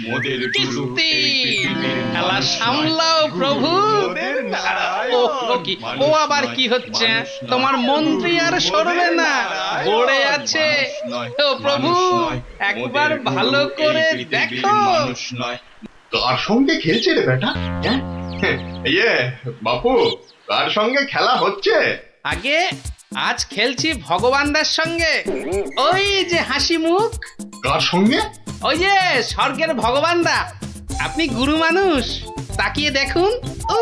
মোদের গুরু কিস্তি এই পৃথিবীর খেলা মানুষ সামলাও নয়, প্রভু। মোদের ও নারায়ণ। কি, ও মানুষ আবার নয়, কি হচ্ছে? মানুষ নয়। তোমার মন্ত্রী আর মোদের সরবে না, নারায়ণ। পড়ে আছে। মানুষ নয়, ও প্রভু, মানুষ নয়, একবার মোদের গুরু ভালো এই করে পৃথিবীর দেখো। মানুষ নয়। কার সঙ্গে খেলছে রে বেটা? হ্যাঁ? ইয়ে বাপু, কার সঙ্গে খেলা হচ্ছে? আগে আজ খেলছি ভগবানদার সঙ্গে। ওই যে হাসি মুখ, কার সঙ্গে? ওই যে স্বর্গের ভগবানদা। আপনি গুরু মানুষ, তাকিয়ে দেখুন। ও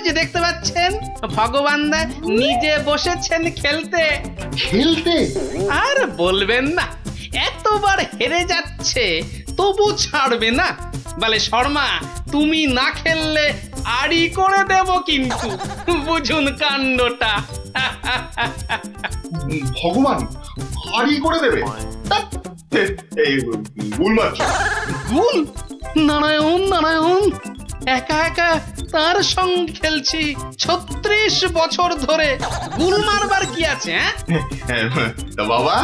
যে দেখতে পাচ্ছেন, ভগবানদা নিজে বসেছেন খেলতে। খেলতে? আর বলবেন না, এতবার হেরে যাচ্ছে তবু ছাড়বে না। বলে শর্মা, তুমি না খেললে আড়ি করে দেব কিন্তু। বুঝুন কাণ্ডটা। ভগবান হারি করে দেবে? ধ্যাৎ, এই ভুল মাত্র। গুল, নারায়ণ নারায়ণ, একা একা তার সঙ্গে খেলছি 36 বছর ধরে। গুল মারবার কি আছে? তা বাবা,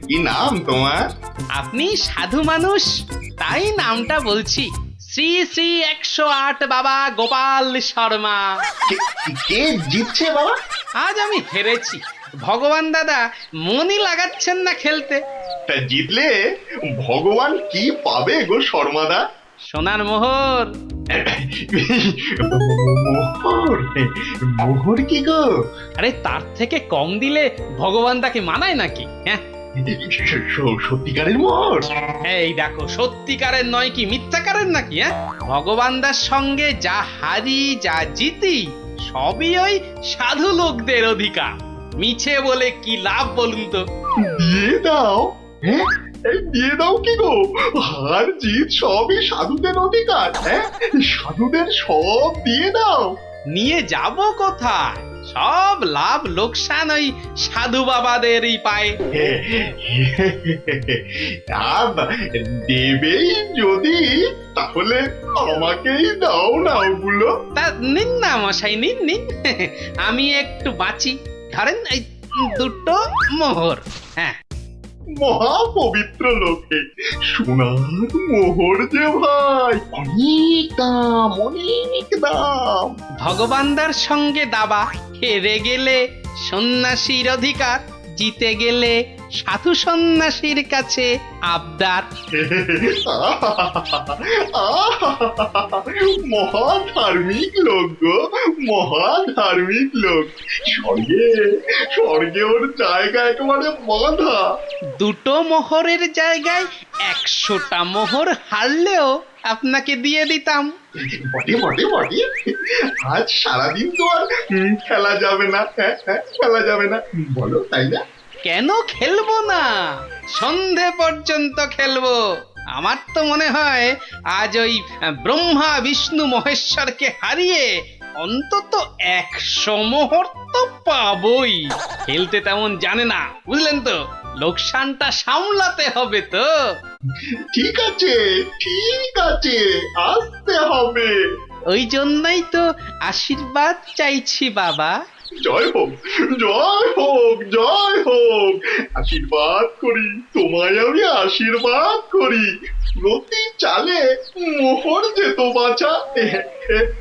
কি নাম তোমার? আপনি সাধু মানুষ, তাই নামটা বলছি। শ্রী শ্রী 108 বাবা গোপাল শর্মা। কে জিতছে বাবা? আজ আমি হেরেছি। ভগবান দাদা মনই লাগাচ্ছেন না খেলতে। তা জিতলে ভগবান কি পাবে গো শর্মাদা? সোনার মোহর। মোহর? মোহর কি গো? আরে তার থেকে কম দিলে ভগবান তাকে মানায় নাকি? হ্যাঁ, সত্যিকারের মোহর? এই দেখো, সত্যিকারের নয় কি মিথ্যাকারের নাকি? হ্যাঁ, ভগবানদার সঙ্গে যা হারি যা জিতি সবই ওই সাধু লোকদের অধিকার। মিছে বলে কি লাভ বলুন তো? দিয়ে দাও? হ্যাঁ, এই দিয়ে দাও কি গো? হার জিত সবই সাধুদের অধিকার। হ্যাঁ, সাধুদের সব দিয়ে দাও। নিয়ে যাব কোথায়? সব লাভ লোকসান ওই সাধু বাবাদেরই পায়। দেবেই যদি, তাহলে আমাকেই দাও না ওগুলো। তা নিন না মশাই, নিন নিন। আমি একটু বাঁচি, ধরেন এই দুটো মোহর। হ্যাঁ, মহা পবিত্র লোকে সোনার মোহর যে ভাই, অনেক দাম, অনেক দাম। ভগবানদার সঙ্গে দাবা, হেরে গেলে সন্ন্যাসীর অধিকার, জিতে গেলে সাধু সন্ন্যাসীর কাছে আবদার। মহা ধার্মিক লোক গো, মহা ধার্মিক লোক। স্বর্গে, স্বর্গে ওর জায়গা একেবারে বাঁধা। দুটো মোহরের জায়গায় 100টা মোহর হারলেও আপনাকে দিয়ে দিতাম। বটে বটে বটে, আজ সারাদিন তো আর খেলা যাবে না। হ্যাঁ, হ্যাঁ, খেলা যাবে না, বলো তাই না? কেন খেলবো না? সন্ধে পর্যন্ত খেলবো। আমার তো মনে হয় আজ ওই ব্রহ্মা বিষ্ণু মহেশ্বরকে হারিয়ে অন্তত 100 মোহর তো পাবই। খেলতে তেমন জানে না, বুঝলেন তো? লোকসানটা সামলাতে হবে তো। ঠিক আছে, ঠিক আছে, আসতে হবে। ওই জন্যই তো আশীর্বাদ চাইছি বাবা। জয় হোক, জয় হোক, জয় হোক। আশীর্বাদ করি, তোমায় আমি আশীর্বাদ করি। প্রতি চালে মোহর যেত বাছা।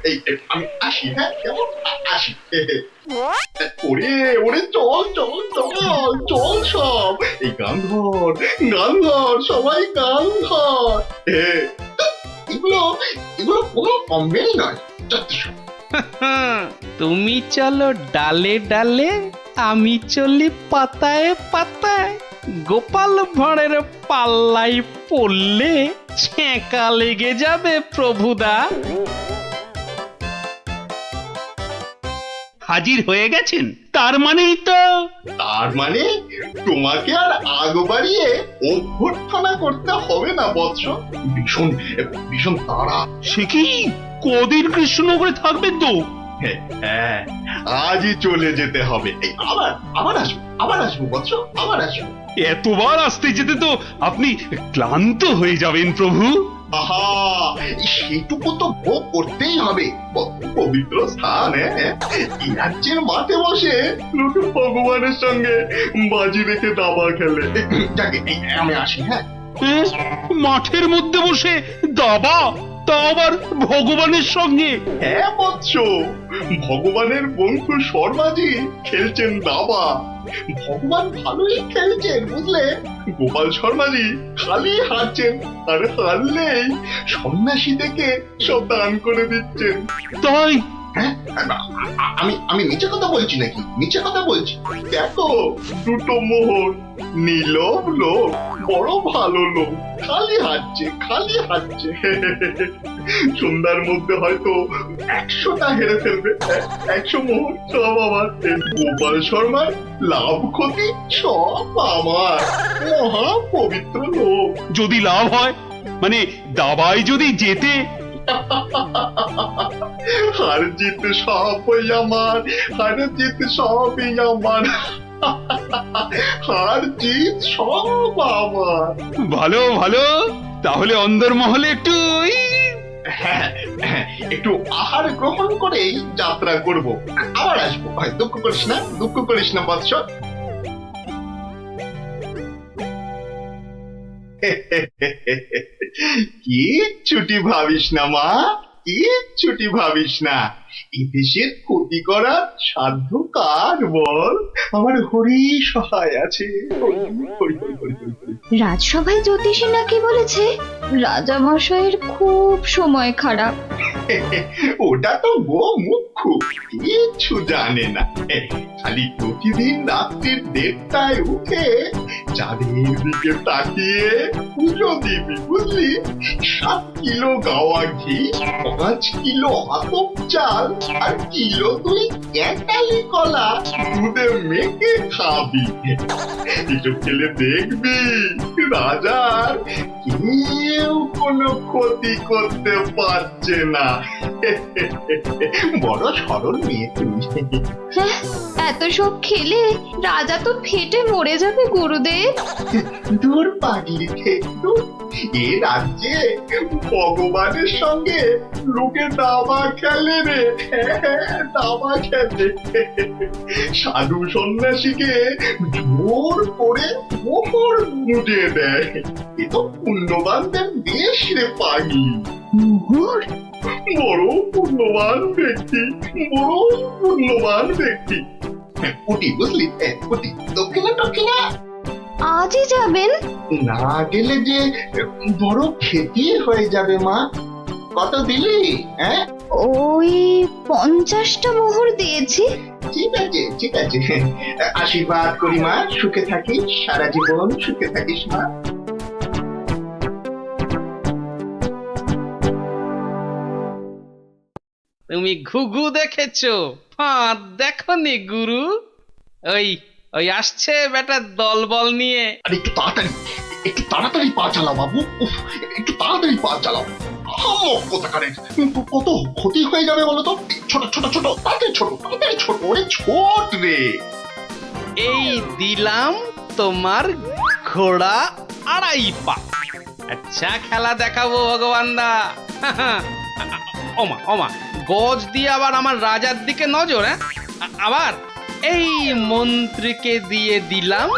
এই আমি আসি, হ্যাঁ, কেমন? আসি। ওরে ওরে, চল চল চল চল সব। এই গান ধর, গান ধর, সবাই গান ধর। এগুলো এগুলো কোনো কমবেই নয়। যথেষ্ট। তুমি চলো ডালে ডালে, আমি চলি পাতায় পাতায়। গোপাল ভাঁড়ের পাল্লাই পড়লে ছেঁকা লেগে যাবে প্রভুদা। হাজির হয়ে গেছেন, তার মানেই তো। তার মানে তোমাকে আর আগ বাড়িয়ে অভ্যর্থনা করতে হবে না বৎস। ভীষণ ভীষণ তাড়া। সে কি, কদিন কৃষ্ণনগরে থাকবেন তো? হ্যাঁ, আজই চলে যেতে হবে। এই আবার আবার আসবো, আবার আসবো বৎস, আবার আসবো। এতবার আসতে যেতে তো আপনি ক্লান্ত হয়ে যাবেন প্রভু। আহা, সেটুকু তো ভোগ করতেই হবে। কত পবিত্র স্থান। এই রাজ্যের মাঠে বসে লোকে ভগবানের সঙ্গে বাজি রেখে দাবা খেলে। যাকে আমি আসি। হ্যাঁ, হ্যাঁ, মাঠের মধ্যে বসে দাবা, তা আবার ভগবানের সঙ্গে। হ্যাঁ বৎস, ভগবানের বন্ধু শর্মাজি খেলছেন দাবা। ভগবান ভালোই খেলছেন বুঝলে। গোপাল শর্মাজি খালি হারছেন, আর হারলেই সন্ন্যাসী থেকে সব দান করে দিচ্ছেন। তাই হ্যাঁ, আমি আমি মিছে কথা বলছি নাকি? মিছে কথা বলছি? দেখো, দুটো মোহর, নীলব লোক, বড় ভালো লোক, খালি হাঁটছে খালি হাঁটছে। সন্ধ্যার মধ্যে হয়তো 100টা হেরে ফেলবে। 100 মোহর সব আমার। গোপাল শর্মার লাভ ক্ষতি সব আমার। মহা পবিত্র লোক। যদি লাভ হয়, মানে দাবায় যদি জেতে, হার জিত সবই আমার, হার জিত সবই আমার, হার জিত সব আমার। ভালো ভালো, তাহলে অন্দরমহলে একটু হ্যাঁ, হ্যাঁ, একটু আহার গ্রহণ করেই যাত্রা করব। আবার আসবো, দুঃখ করিস না, দুঃখ করিস না বৎস। কি ছুটি ভাবিস না মা, কি ছুটি ভাবিস না। এই দেশের ক্ষতি করার সাধ্য কার বল? আমার হরি সহায় আছে। হরি, হরি, হরি, হরি, হরি, হরি। রাজসভায় জ্যোতিষী নাকি বলেছে রাজা মশাইয়ের খুব সময় খারাপ। ওটা তো গো মুখ্য, কিচ্ছু জানে না। খালি প্রতিদিন রাত্রির 1:30টায় উঠে চাঁদের দিকে তাকিয়ে পুজো দিবি বুঝলি। 7 কিলো গাওয়া ঘি, 5 কিলো আতপ চাল, আর কিলো 2 ক্যাটালি কলা দুধে মেখে খাবি। এসব খেলে দেখবি রাজার কেউ কোনো ক্ষতি করতে পারছে না। বড় সরল মেয়ে তুমি। হ্যাঁ, এত সব খেলে রাজা তো ফেটে মরে যাবে গুরুদেব। দূর পাগলি থেকে, এ রাজ্যে ভগবানের সঙ্গে লোকে দাবা খেলে রে। হ্যাঁ, দাবা খেলে। সাধু সন্ন্যাসীকে জোর করে মোহর বুঝিয়ে দেয়। এ তো পুণ্যবানদের দেশ রে পাগলি। মোহর? বড় পুণ্যবান ব্যক্তি, বড় পুণ্যবান ব্যক্তি। উঠি বুঝলি, উঠি। দক্ষিণা দক্ষিণা আজই যাবেন? না গেলে যে বড় ক্ষতি হয়ে যাবে মা। কত দিলি? হ্যাঁ, ওই 50টা মোহর দিয়েছি। ঠিক আছে ঠিক আছে। আশীর্বাদ করি মা, সুখে থাকিস, সারা জীবন সুখে থাকিস মা। তুমি ঘুঘু দেখেছো, ফাঁদ দেখনি গুরু? ওই ওই আসছে বেটার দলবল নিয়ে। আর একটু তাড়াতাড়ি পা চালাও বাবু। উফ, একটু তাড়াতাড়ি পা চালাও। কোথাকারের কত ক্ষতি হয়ে যাবে বলো তো। ছোট ছোট ছোট, তাড়াতাড়ি ছোট, তাড়াতাড়ি ছোট, ওরে ছোট রে। এই দিলাম তোমার ঘোড়া 2.5 পা। আচ্ছা খেলা দেখাবো ভগবান দা। ওমা ওমা, গজ দিয়ে আবার আমার রাজার দিকে নজর। হ্যাঁ, আবার এই মন্ত্রীকে দিয়ে দিলাম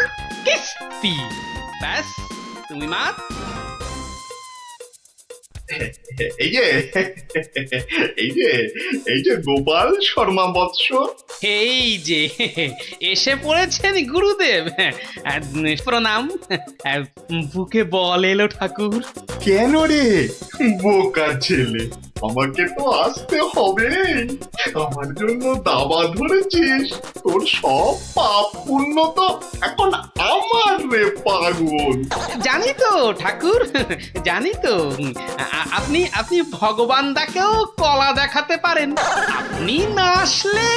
কিস্তি। ব্যাস, তুমি মাত। এই যে এই যে এই যে গোপাল শর্মা বৎস। এই যে এসে পড়েছেন গুরুদেব। প্রণাম। বুকে বল এলো ঠাকুর। কেন রে বোকা ছেলে, আমাকে তো আসতে হবে। আমার জন্য দাবা ধরেছিস, তোর সব পাপ পুণ্য তো এখন আমার রে পাগল। জানি তো ঠাকুর, জানি তো। আপনি আপনি ভগবান দাকেও কলা দেখাতে পারেন। আপনি না আসলে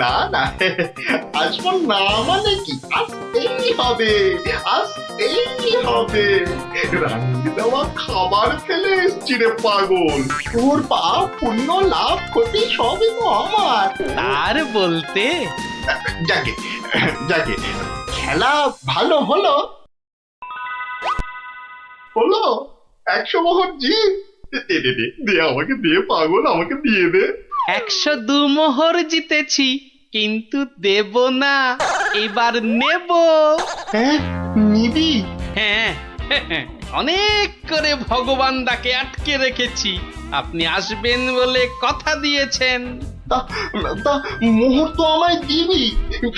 না না, আসবো না মানে কি? আসতেই হবে, আসতেই হবে। রান্নি দেওয়া খাবার ফেলে এসছি রে পাগল। তোর পাপ পুণ্য লাভ ক্ষতি সবই তো আমার। তার বলতে যাকে যাকে, খেলা ভালো হলো হলো। 100 মোহর জিত। দে দে দে দে, আমাকে দে পাগল, আমাকে দিয়ে দে। 102 মোহর জিতেছি, কিন্তু দেব না, এবার নেব। হ্যাঁ, নিবি? হ্যাঁ, অনেক করে ভগবান ডাকে আটকে রেখেছি, আপনি আসবেন বলে কথা দিয়েছেন। তা তা মোহর তো আমায় দিবি,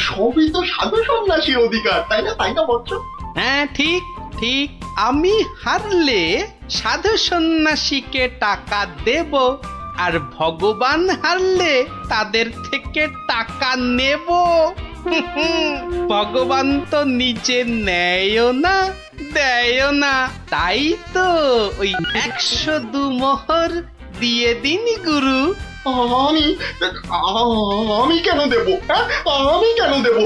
সবই তো সাধু সন্ন্যাসীর অধিকার, তাই না বৎস? হ্যাঁ, ঠিক ঠিক। আমি হারলে সাধু সন্ন্যাসীকে টাকা দেব, আর ভগবান হারলে তাদের থেকে টাকা নেব। ভগবান তো নিজে নেয়ও না দেয়ও না, তাই তো ওই 102 মোহর দিয়ে দিন গুরু। আমি আমি কেন দেব? হ্যাঁ, আমি কেন দেব?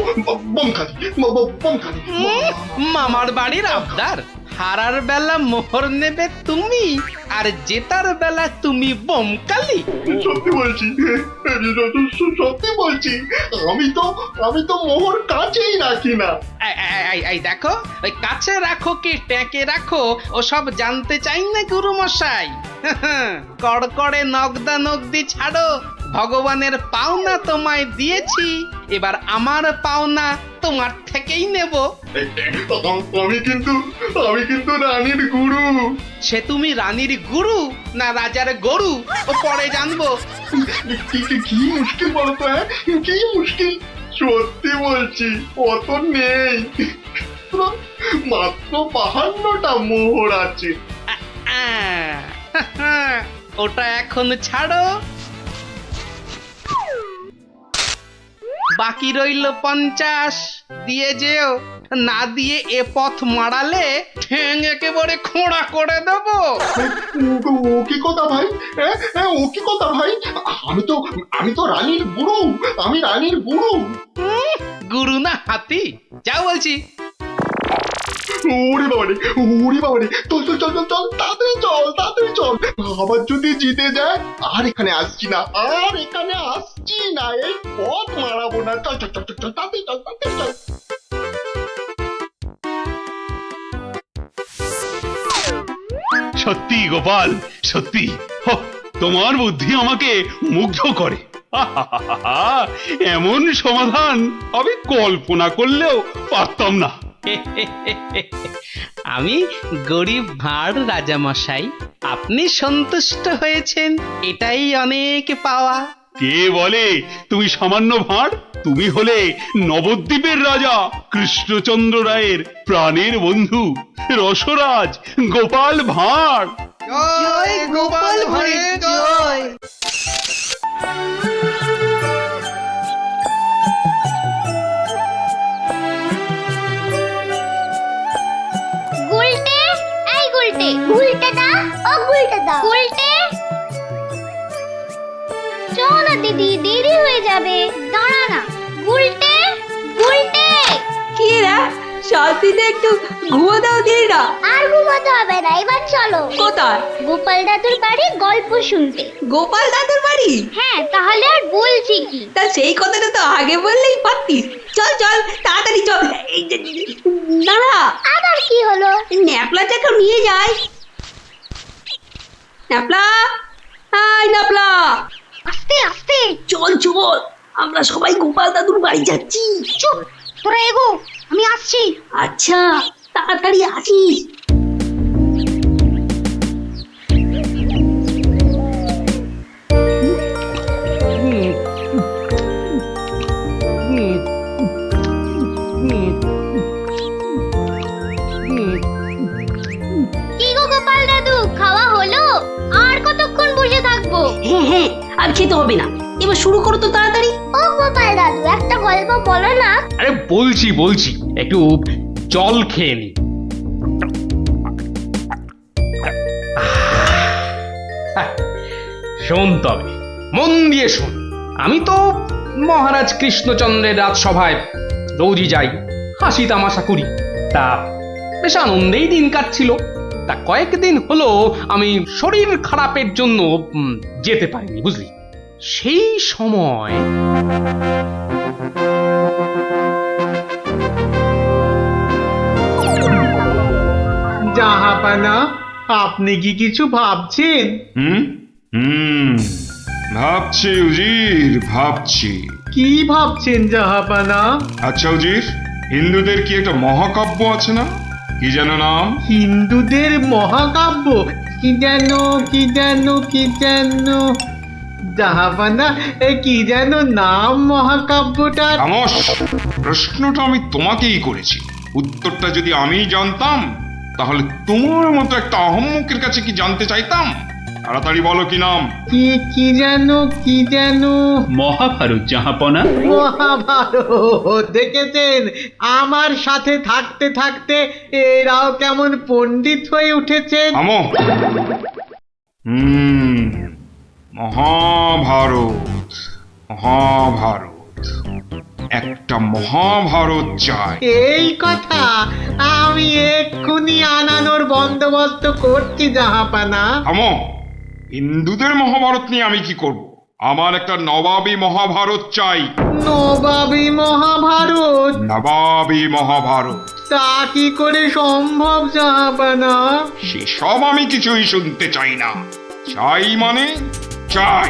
বমখালি বমখালি। মামার বাড়ির আবদার, হারার বেলা মোহর নেবে তুমি, আর জেতার বেলা তুমি বমকালি। সত্যি বলছি, সত্যি বলছি, আমি তো মোহর কাছেই রাখি না। এই দেখো, ওই কাছে রাখো কি ট্যাঁকে রাখো ওসব জানতে চাই না গুরু মশাই। কড়কড়ে নগদা নগদি ছাড়ো, ভগবানের পাওনা তোমায় দিয়েছি, এবার আমার পাওনা তোমার থেকেই নেব। আমি কিন্তু রানীর গুরু। সে তুমি রানীর গুরু না রাজার গরু ও পরে জানবো। কি মুশকিল বলতো? হ্যাঁ, কি মুশকিল? সত্যি বলছি, অত নেই, মাত্র 52টা মোহর আছে। ওটা এখন ছাড়ো, বাকি রইল 50। দিয়ে যেও, না দিয়ে এ পথ মারালে ঠ্যাং একেবারে খোঁড়া করে দেবো। ও কি কথা ভাই? ও কি কথা ভাই? আমি তো রানীর গুরু, আমি রানীর গুরু। গুরু না হাতি, যা বলছি। ওরে বাবারে, চল তাড়াতাড়ি চল। আবার যদি জিতে যায় আর এখানে আসছি না, এই পথ মারাবো না। চল তাড়াতাড়ি চল। সত্যি গোপাল, সত্যি তোমার বুদ্ধি আমাকে মুগ্ধ করে। এমন সমাধান আমি কল্পনা করলেও পারতাম না। আমি গরিব ভাঁড় রাজামশাই, আপনি সন্তুষ্ট হয়েছেন, এটাই অনেক পাওয়া। কে বলে তুমি সামান্য ভাঁড়? তুমি হলে নবদ্বীপের রাজা কৃষ্ণচন্দ্র রায়ের প্রাণের বন্ধু রসরাজ গোপাল ভাঁড়। জয় গোপাল ভাঁড়ের জয়। গুলটে, এই গুলটে, গুলটে দা, ও গুলটে দা, গুলটে। চল না দিদি, দেরি হয়ে যাবে, দাঁড়া না। গুলটে, কি রে, শান্তিতে একটু ঘুমো দাও দিদিরা। আর ঘুমাতে হবে না, এবার চলো। কোথায়? গোপাল দাদুর বাড়ি গল্প শুনতে। গোপাল দাদুর বাড়ি? হ্যাঁ, তাহলে আর বলছি কি? তা সেই কথাটা তো আগে বললেই পারতিস। চল তাড়াতাড়ি চল। দাঁড়া, আবার কি হলো? ন্যাপলাটাকে নিয়ে যাই। ন্যাপলা, ন্যাপলা, আস্তে চল, আমরা সবাই গোপাল দাদুর বাড়ি যাচ্ছি। চুপ, তোরা এগো, আমি আসছি। আচ্ছা, তাড়াতাড়ি আসিস। কি গো গোপাল দাদু, খাওয়া হলো? আর কতক্ষণ বসে থাকবো? হ্যাঁ, আর খেতে হবে না, এবার শুরু করো তো তাড়াতাড়ি। ও গোপাল দাদু, একটা গল্প বলো না। আরে বলছি একটু জল খেয়ে নি। শোন তবে, মন দিয়ে শোন। আমি তো মহারাজ কৃষ্ণচন্দ্রের রাজসভায় রোজই যাই, হাসি তামাশা করি, তা বেশ আনন্দেই দিন কাটছিল। তা কয়েকদিন হলো আমি শরীর খারাপের জন্য যেতে পারিনি, বুঝলি। সেই সময় জাহাপানা, আপনি কি কিছু ভাবছেন? ভাবছি উজির, ভাবছি। কি ভাবছেন জাহাপানা? আচ্ছা উজির, হিন্দুদের কি একটা মহাকাব্য আছে না, কি যেন নাম? হিন্দুদের মহাকাব্য কি যেন কি যেন কি যেন জাহাপানা কি যেন নাম মহাকাব্যটার? খামোশ! প্রশ্নটা আমি তোমাকেই করেছি, উত্তরটা যদি আমি জানতাম তাহলে তোমার মতো একটা আহম্মকের কাছে কি জানতে চাইতাম? তাড়াতাড়ি বলো কি নাম? কি কি যেন কি যেন মহাভারত জাহাপনা। মহাভারত! দেখেছেন, আমার সাথে থাকতে থাকতে এরাও কেমন পণ্ডিত হয়ে উঠেছেন। থামো। মহাভারত, মহাভারত, একটা মহাভারত চাই। এই কথা আমি এক্ষুনি আনানোর বন্দোবস্ত করছি জাহাপানা। থামো। হিন্দুদের মহাভারত নিয়ে আমি কি করব? আমার একটা নবাবী মহাভারত চাই। নবাবী মহাভারত? নবাবী মহাভারত। তা কি করে সম্ভব জাহাপানা? সেসব আমি কিছুই শুনতে চাই না। চাই মানে চাই,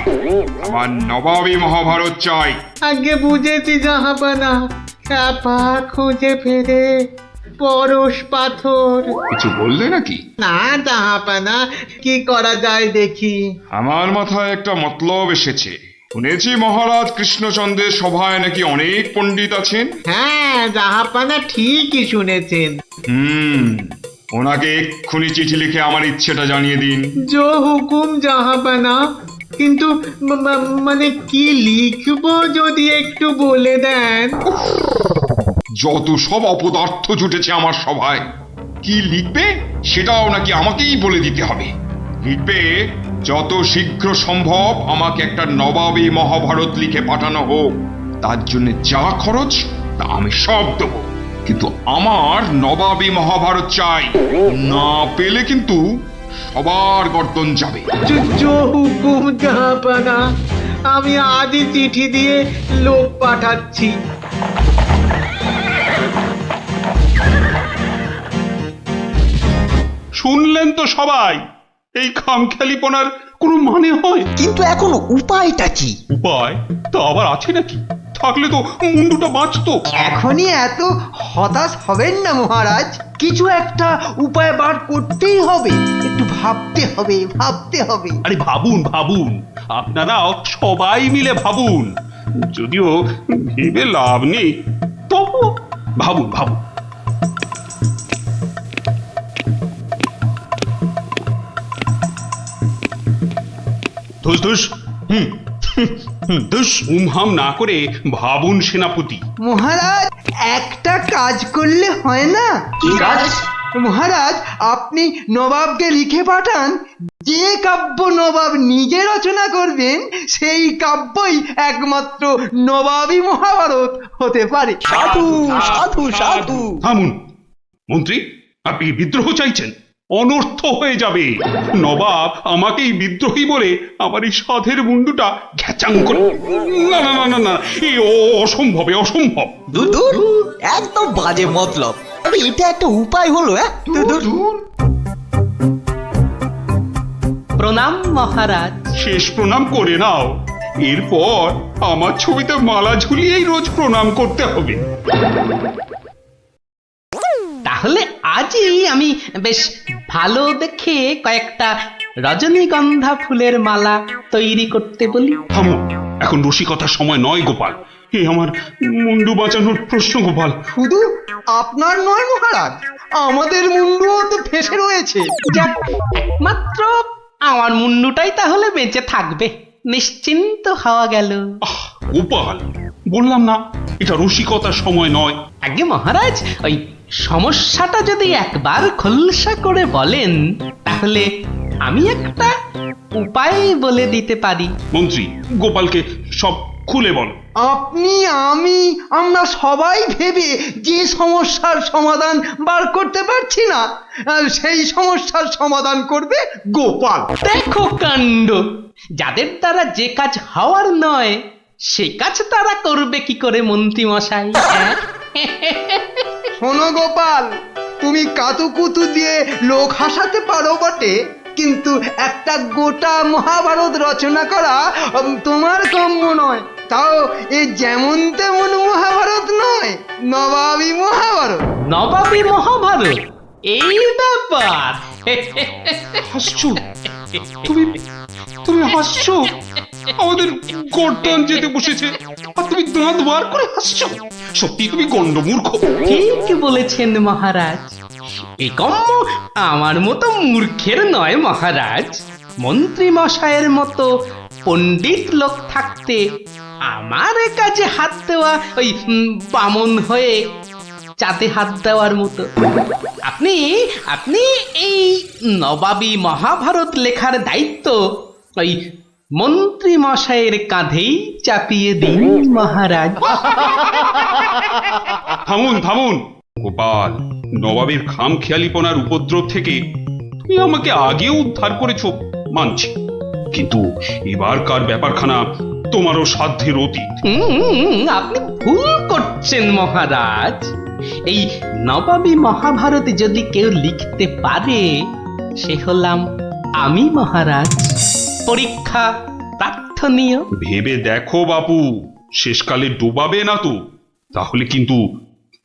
আমার নবাবী মহাভারত চাই। আগে বুঝেছি জাহাপানা, চাপা খুঁজে ফেরে পরশ পাথর। কিছু বললে নাকি? না জাহাপানা, কি করা যায় দেখি। আমার মাথায় একটা মতলব এসেছে। শুনেছি মহারাজ কৃষ্ণচন্দ্রের সভায় নাকি অনেক পণ্ডিত আছেন। হ্যাঁ জাহাপানা, ঠিকই শুনেছেন। ওনাকে এক্ষুনি চিঠি লিখে আমার ইচ্ছেটা জানিয়ে দিন। জো হুকুম জাহাপানা, কিন্তু মানে কি লিখবো যদি একটু বলে দেন। যত সব অপদার্থ জুটেছে আমার সভায়, কি লিখবে সেটাও নাকি আমাকেই বলে দিতে হবে। লিখবে, যত শীঘ্র সম্ভব আমাকে একটা নবাবী মহাভারত লিখে পাঠানো হোক, তার জন্য যা খরচ তা আমি সব দেব, কিন্তু আমার নবাবী মহাভারত চাই। না পেলে কিন্তু সবার গর্দন যাবে। জো হুকুম জাহাপানা, আমি আজই চিঠি দিয়ে লোক পাঠাচ্ছি। শুনলেন তো সবাই, এই খামখেয়ালিপনার কোনো মানে হয়? কিন্তু এখন উপায়টা কি? উপায় তা আবার আছে নাকি? থাকলে তো মুন্ডুটা বাঁচতো। এখনই এত হতাশ হবেন না মহারাজ, কিছু একটা উপায় বার করতেই হবে। একটু ভাবতে হবে, ভাবতে হবে। আরে ভাবুন ভাবুন, আপনারাও সবাই মিলে ভাবুন। যদিও ভেবে লাভ নেই, তবু ভাবুন ভাবুন। ধুস ধুস, ধুস, উমহাম না করে ভাবুন সেনাপতি। মহারাজ, একটা কাজ করলে হয় না? কি কাজ? মহারাজ, আপনি নবাবকে লিখে পাঠান, যে কাব্য নবাব নিজে রচনা করবেন সেই কাব্যই একমাত্র নবাবী মহাভারত হতে পারে। সাধু সাধু সাধু। থামুন মন্ত্রী, আপনি বিদ্রোহ চাইছেন? অনর্থ হয়ে যাবে। নবাব আমাকেই বিদ্রোহী বলে আমার এই সাধের মুন্ডুটা ঘ্যাচাং করে। না না না না না, এ অসম্ভবে অসম্ভব। দূর, একদম বাজে মতলব। এটা একটা উপায় হলো? প্রণাম মহারাজ। শেষ প্রণাম করে নাও, এরপর আমার ছবিতে মালা ঝুলিয়েই রোজ প্রণাম করতে হবে। তাহলে আজই আমি বেশ ভালো দেখে কয়েকটা রজনীগন্ধা ফুলের মালা তৈরি করতে বলি। থামো, এখন রসিকতার সময় নয় গোপাল। এ আমার মুন্ডু বাঁচানোর প্রশ্ন গোপাল। শুধু আপনার নয় মহারাজ, আমাদের মুন্ডুও তো ফেসে রয়েছে। যাক, মাত্র আমার মুন্ডুটাই তাহলে বেঁচে থাকবে, নিশ্চিন্ত হওয়া গেল। গোপাল, বললাম না এটা রসিকতার সময় নয়। আগে মহারাজ, ওই সমস্যাটা যদি একবার খোলসা করে বলেন তাহলে আমি একটা উপায় বলে দিতে পারি। মন্ত্রী, গোপালকে সব খুলে বল। আপনি, আমরা সবাই ভেবে যে সমস্যার সমাধান বার করতে পারছি না, সেই সমস্যার সমাধান করবে গোপাল। দেখো কাণ্ড, যাদের দ্বারা যে কাজ হওয়ার নয় সে কাজ তারা করবে কি করে মন্ত্রী মশাই? শোনো গোপাল, তুমি কাতুকুতু দিয়ে লোক হাসাতে পারো বটে, কিন্তু একটা গোটা মহাভারত রচনা করা তোমার কাম্য নয়। তাও এ যেমন তেমন মহাভারত নয়, নবাবী মহাভারত। নবাবী মহাভারত? এই ব্যাপার। হাসছো? তুমি তুমি হাসছো? আমাদের গর্দান যেতে বসেছে আর তুমি দাঁত বার করে হাসছো? সত্যি তুমি গন্ডমূর্খ। ঠিক বলেছেন মহারাজ। এই কম্ম আমার মতো মূর্খের নয় মহারাজ। মন্ত্রী মশাইয়ের মতো পণ্ডিত লোক থাকতে আমার কাজে হাত দেওয়া ওই বামন হয়ে চাঁদে হাত দেওয়ার মতো। আপনি আপনি এই নবাবী মহাভারত লেখার দায়িত্ব ওই মন্ত্রী মশাইয়ের কাঁধেই চাপিয়ে দিন মহারাজ। থামুন থামুন গোপাল, নবাবের খামখেয়ালিপনার উপদ্রব থেকে তুমি আমাকে আগেও উদ্ধার করেছো মানছি, কিন্তু এবারকার ব্যাপারখানা তোমারও সাধ্যের অতীত। আপনি ভুল করছেন মহারাজ। এই নবাবী মহাভারত যদি কেউ লিখতে পারে সে হলাম আমি মহারাজ। পরীক্ষা প্রার্থনীয়। ভেবে দেখো বাপু, শেষকালে ডোবাবে না তো, তাহলে কিন্তু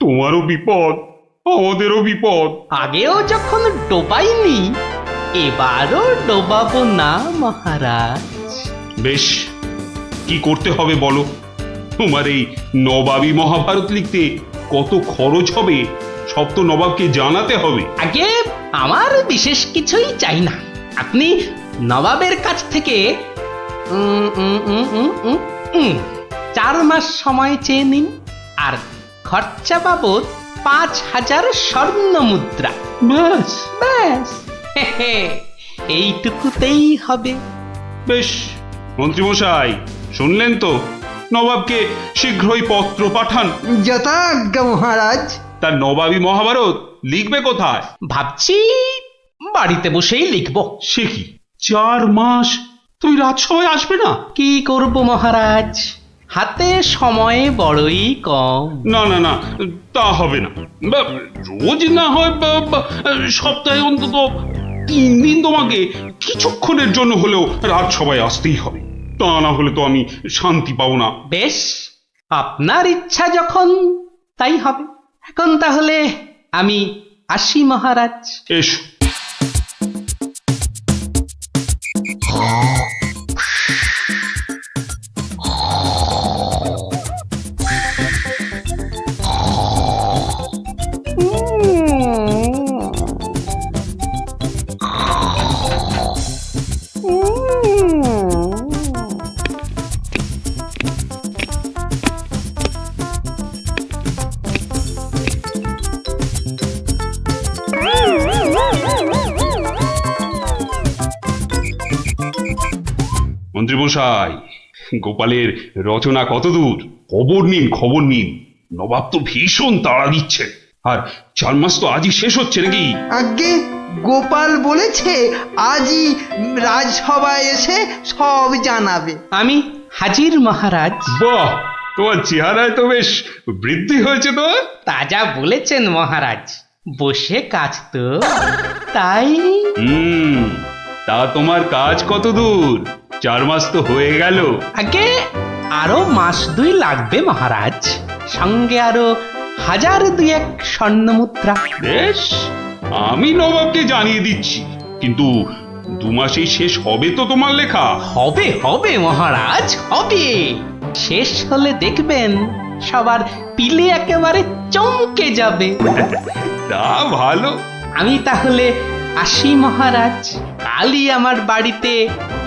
তোমারও বিপদ আমাদেরও বিপদ। আগেও যখন ডোবাইনি এবারও ডোবাবো না মহারাজ। বেশ, কি করতে হবে বলো? তোমার এই নবাবী মহাভারত লিখতে কত খরচ হবে সব তো নবাবকে জানাতে হবে। আগে আমার বিশেষ কিছুই চাই না। আপনি নবাবের কাছ থেকে 4 মাস সময় চেয়ে নিন, আর খরচা বাবদ 5,000 স্বর্ণ মুদ্রা। ব্যাস ব্যাস, এইটুকুতেই হবে। বেশ, মন্ত্রীমশাই শুনলেন তো, নবাবকে শীঘ্রই পত্র পাঠান। যথাজ্ঞা মহারাজ। তার নবাবী মহাভারত লিখবে কোথায়? ভাবছি বাড়িতে বসেই লিখব। সে কি, 4 মাস তুই রাজসভায় আসবে না? কি করব মহারাজ, হাতে সময় বড়ই কম। না না না, তা হবে না। রোজ না হয় সপ্তাহে অন্তত 3 দিন তোমাকে কিছুক্ষণের জন্য হলেও রাজসভায় আসতেই হবে, তা না হলে তো আমি শান্তি পাবো না। বেশ, আপনার ইচ্ছা যখন তাই হবে। এখন তাহলে আমি আসি মহারাজ। এসো। মন্ত্রীমশাই, গোপালের রচনা কত দূর? খবর নিন খবর নিন, নবাব তো ভীষণ তাড়া দিচ্ছে। আর 4 মাস তো আজই শেষ হচ্ছে নাকি? আগে গোপাল বলেছে আজই রাজসভায় এসে সব জানাবে। আমি হাজির মহারাজ। বাহ, তোমার চেহারায় তো বেশ বৃদ্ধি হয়েছে তো। তাজা বলেছেন মহারাজ, বসে কাজ তো তাই। তা তোমার কাজ কত দূর? 4 মাস তো হয়ে গেল। আগে আরো 1-2 মাস লাগবে মহারাজ, সঙ্গে আরো 1000-2 স্বর্ণ মুদ্রা। বেশ, আমি নবাবকে জানিয়ে দিচ্ছি, কিন্তু 2 মাসেই শেষ হবে তো তোমার লেখা? হবে হবে মহারাজ, হবে। শেষ হলে দেখবেন সবার পিলে একেবারে চমকে যাবে। তা ভালো। আমি তাহলে আসি মহারাজ। কালই আমার বাড়িতে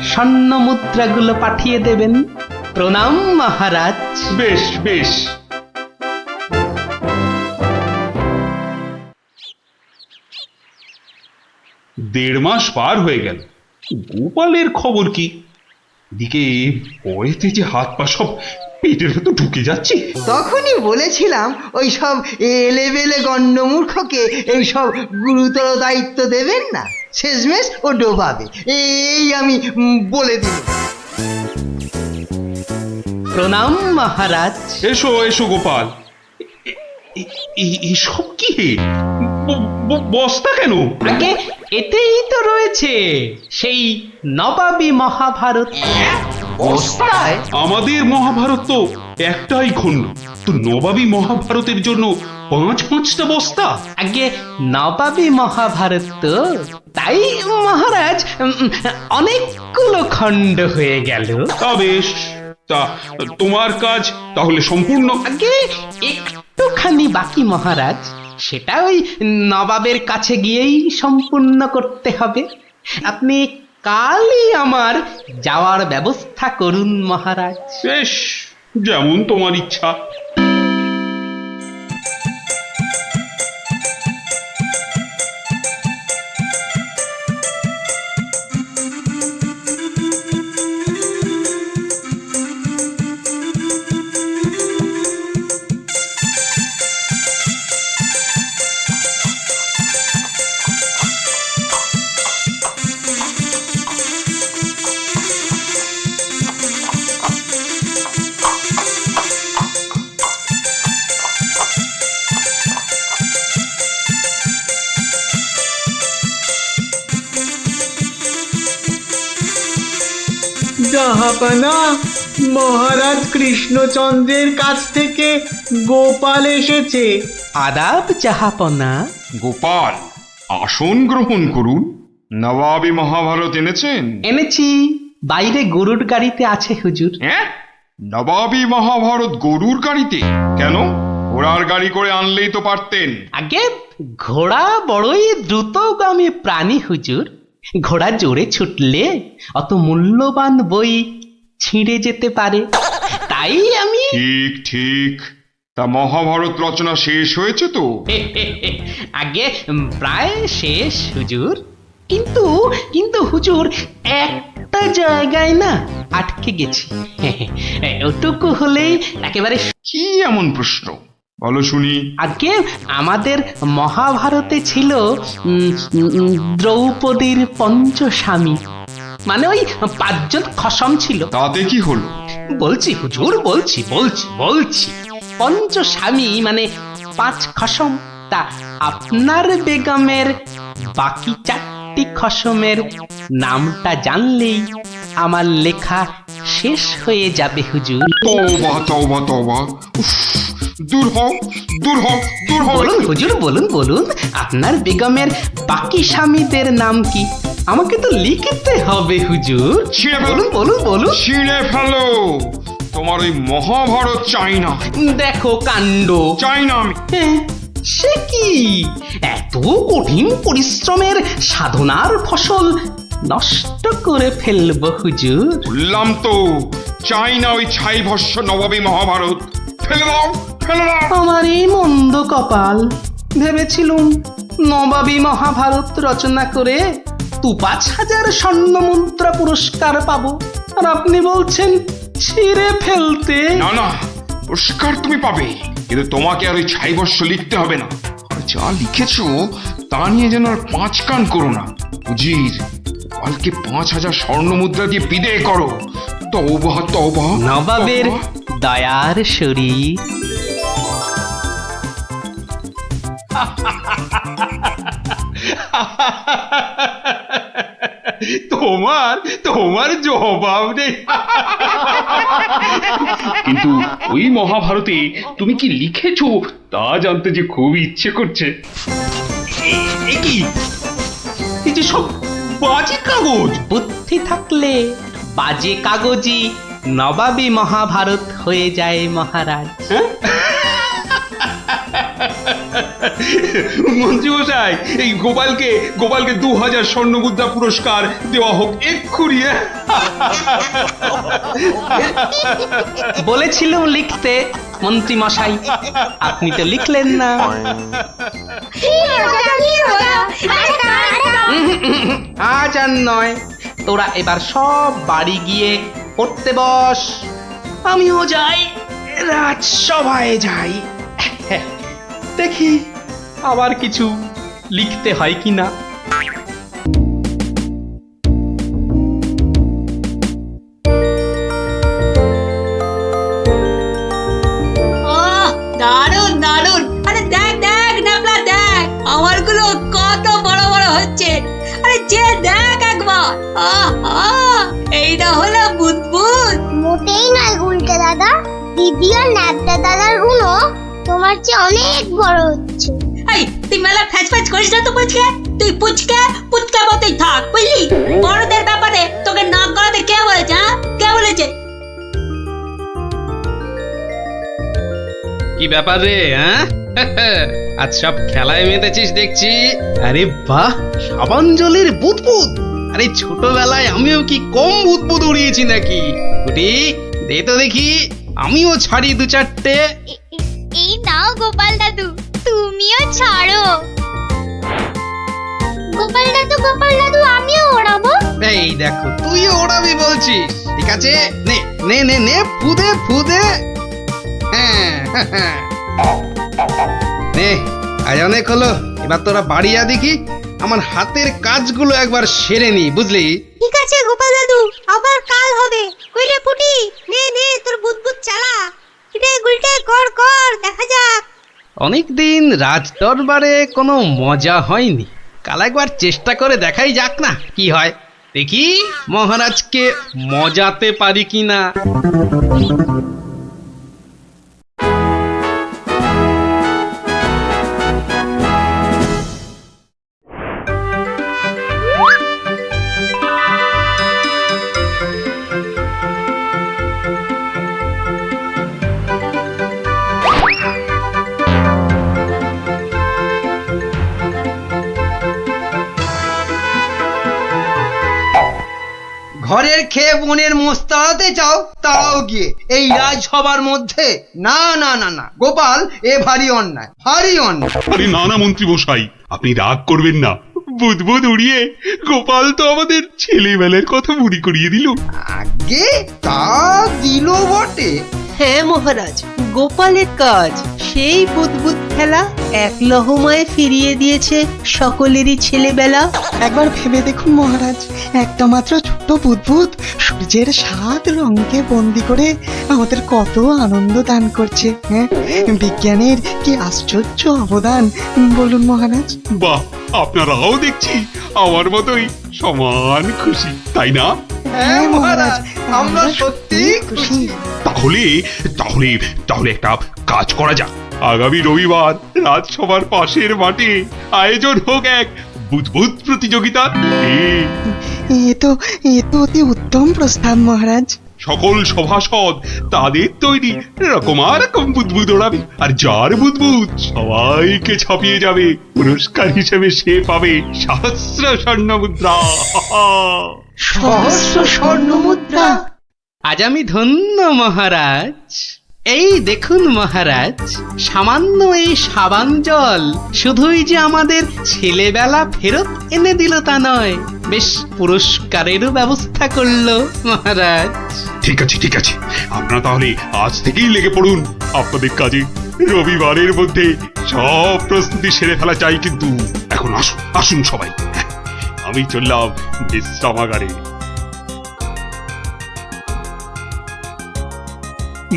স্বর্ণ মুদ্রাগুলো পাঠিয়ে দেবেন। প্রণাম মহারাজ। বেশ বেশ। দেড় মাস পার হয়ে গেল, গোপালের খবর কি? এদিকে ভয়েতে যে হাত পা সব পেটের ভেতর ঢুকে যাচ্ছে। তখনই বলেছিলাম ওই সব এলেবেলে গণ্ডমূর্খকে এই সব গুরুতর দায়িত্ব দেবেন না, শেষমেশ ও ডোবাবে, এই আমি বলে দিলাম। প্রণাম মহারাজ। এসো এসো গোপাল, এসব কি? বস্তা কেন? আগে এতেই তো রয়েছে সেই নবাবী মহাভারত। বস্তায়? আমাদের মহাভারত তো একটাই খণ্ড, তো নবাবী মহাভারতের জন্য 5-5টা বস্তা? আগে নবাবী মহাভারত তো, তাই মহারাজ অনেকগুলো খণ্ড হয়ে গেল। তা বেশ, তা তোমার কাজ তাহলে সম্পূর্ণ। আগে একটুখানি বাকি মহারাজ, সেটা ওই নবাবের কাছে গিয়েই সম্পূর্ণ করতে হবে। আপনি কালই আমার যাওয়ার ব্যবস্থা করুন মহারাজ। বেশ, যেমন তোমার ইচ্ছা। জাহাপানা, মহারাজ কৃষ্ণচন্দ্রের কাছ থেকে গোপাল এসেছে। আদাব জাহাপনা। গোপাল, আসন গ্রহণ করুন। নবাবী মহাভারত এনেছেন? এনেছি, বাইরে গরুর গাড়িতে আছে হুজুর। হ্যাঁ, নবাবী মহাভারত গরুর গাড়িতে? কেন, ঘোড়ার গাড়ি করে আনলেই তো পারতেন। আগে ঘোড়া বড়ই দ্রুতগামী প্রাণী হুজুর, ঘোড়া জোরে ছুটলে অত মূল্যবান বই ছিঁড়ে যেতে পারে, তাই আমি ঠিক ঠিক। তা মহাভারত রচনা শেষ হয়েছে তো? আগে প্রায় শেষ হুজুর, কিন্তু কিন্তু হুজুর একটা জায়গায় না আটকে গেছি। ওটুকু হলেই একেবারে। কি এমন প্রশ্ন, বলো শুনি। আগে আমাদের মহাভারতে ছিল দ্রৌপদীর পঞ্চস্বামী, মানে ওই 5জন খসম ছিল। তাতে কি হলো? বলছি হুজুর, বলছি বলছি বলছি পঞ্চস্বামী মানে 5 খসম। তা আপনার বেগমের বাকি 4টি খসমের নামটা জানলেই আমার লেখা শেষ হয়ে যাবে হুজুর। তওবা তওবা তওবা, উফ, দূর হও দূর হও দূর হও। বলুন হুজুর, বলুন বলুন, আপনার বেগমের বাকি স্বামীদের নাম কি? আমাকে তো লিখতে হবে হুজুর। ছিঁড়ে ফেলো। বলুন বলুন বলুন। ছিঁড়ে ফেলো, তোমার ওই মহাভারত চাই না। দেখো কাণ্ড। চাই না আমি। সে কি, এত কঠিন পরিশ্রমের সাধনার ফসল নষ্ট করে ফেলবো হুজুর? বললাম তো, চাই না ওই ছাই ভস্য নবাবী মহাভারত। ফেলে দাও ফেলে দাও। আমার এই মন্দ কপাল, ভেবেছিলুম নবাবী মহাভারত রচনা করে 5,000 স্বর্ণ মুদ্রা পুরস্কার পাবো, আর আপনি বলছেন ছিঁড়ে ফেলতে। না না, পুরস্কার তুমি পাবে, কিন্তু তোমাকে আর ওই ছাই ভস্য লিখতে হবে না। আর যা লিখেছো তা নিয়ে যেন আর 5 কান করো না। উজির, কালকে 5,000 স্বর্ণ মুদ্রা দিয়ে বিদেয় করো। তওবা তওবা। নবাবের দয়ার শরীর। তোমার তোমার জবাব নেই। কিন্তু ওই মহাভারতে তুমি কি লিখেছো তা জানতে যে খুব ইচ্ছে করছে। এ কি, এই যে সব বাজে কাগজ। বুদ্ধি থাকলে বাজে কাগজই নবাবী মহাভারত হয়ে যায় মহারাজ। মন্ত্রী মশাই, এই গোপালকে 2,000 স্বর্ণ মুদ্রা পুরস্কার দেওয়া হোক এক্ষুনি। বলেছিলাম লিখতে মন্ত্রী মশাই, আপনি তো লিখলেন না। আজ আর নয়, তোরা এবার সব বাড়ি গিয়ে পড়তে বস। আমিও যাই, রাজসভায় যাই, দেখি আবার কিছু লিখতে হয় কিনা। দারুন দারুন। আরে দেখ দেখ নাবলা, দেখ আমারগুলো কত বড় বড় হচ্ছে। আরে যে দেখ একবার, এইটা হলো বুদবুদ। মোটেই নয় গুলটে দাদা, দিদি আর ন্যাপটা দাদার গুলো তোমার চেয়ে অনেক বড় হচ্ছে। এই তুই মেলা ফ্যাচ ফ্যাচ করিস না তো পুচকে, তুই পুচকে পুচকা মতোই থাক বুঝলি। বড়দের ব্যাপারে তোকে নাক গলাতে কে বলেছে? হ্যাঁ, কে বলেছে? কি ব্যাপার রে? হ্যাঁ আজ সব খেলায় মেতেছিস দেখছি। আরে বাহ, সাবাঞ্জলির বুদবুদ! আরে ছোটবেলায় আমিও কি কম বুদবুদ উড়িয়েছি নাকি? গুটি দে তো দেখি, আমিও ছাড়ি দু চারটে। এই নাও গোপাল দাদু, তুমিও ছাড়ো। গোপাল দাদু আমিও ওড়াবো। এই দেখো, তুইও ওড়াবি বলছিস? ঠিক আছে, নে নে নে নে, ফুদে ফুদে। হ্যাঁ নে, আজ অনেক হলো, এবার তোরা বাড়ি যা দেখি, আমার হাতের কাজগুলো একবার সেরে নি, বুঝলি? ঠিক আছে গোপাল দাদু, আবার কাল হবে। কইরে পুটি, নে নে তোর বুদবুদ চালা। এটা গুলটে কর কর, দেখা যাক। অনেকদিন রাজ দরবারে কোনো মজা হয়নি, কাল একবার চেষ্টা করে দেখাই যাক না কি হয়। দেখি মহারাজকে মজাতে পারি কিনা। ঘরের খেয়ে বনের মোস্তাতে চাও তাও গিয়ে এই রাজসভার মধ্যে? না না না না গোপাল, এ ভারী অন্যায়, ভারী অন্যায়। আরে না না মন্ত্রী মশাই, আপনি রাগ করবেন না। বুদবুদ উড়িয়ে গোপাল তো আমাদের ছেলেবেলার কথা মনে করিয়ে দিল। আগে তা দিল বটে। হ্যাঁ মহারাজ, গোপালের কাজ সেই বুদবুদ খেলা এক লহমায় ফিরিয়ে দিয়েছে সকলেরই ছেলেবেলা। একবার ভেবে দেখুন মহারাজ, একটা মাত্র ছোট্ট বুদবুদ সূর্যের 7 রঙকে বন্দি করে আমাদের কত আনন্দ দান করছে। হ্যাঁ, বিজ্ঞানের কি আশ্চর্য অবদান বলুন মহারাজ। বাহ, আপনারাও দেখছি আমার মতোই সমান খুশি, তাই না? হ্যাঁ মহারাজ, আমরা সত্যি খুশি। তাহলে তাহলে তাহলে একটা কাজ করা যাক। আগামী রবিবার রাজসভার পাশের মাঠে আয়োজন হোক এক বুদবুদ প্রতিযোগিতা। এ তো অতি উত্তম প্রস্তাব মহারাজ। সকল সভাসদ তাদের তৈরি রকম বুদবুদ ওড়াবে, আর যার বুদবুদ সবাইকে ছাপিয়ে যাবে, পুরস্কার হিসেবে সে পাবে 1000 স্বর্ণ মুদ্রা। সহস্র স্বর্ণ মুদ্রা! আজ আমি ধন্য মহারাজ। এই দেখুন মহারাজ, সামান্য এই সাবান জল শুধুই যে আমাদের ছেলেবেলা ফেরত এনে দিল তা নয়, বেশ পুরস্কারেরও ব্যবস্থা করলো মহারাজ। ঠিক আছে ঠিক আছে, আপনারা তাহলে আজ থেকেই লেগে পড়ুন আপনাদের কাজে। রবিবারের মধ্যে সব প্রস্তুতি সেরে ফেলা চাই, কিন্তু এখন আসুন আসুন সবাই, আমি চললাম বিশ্রামাগারে।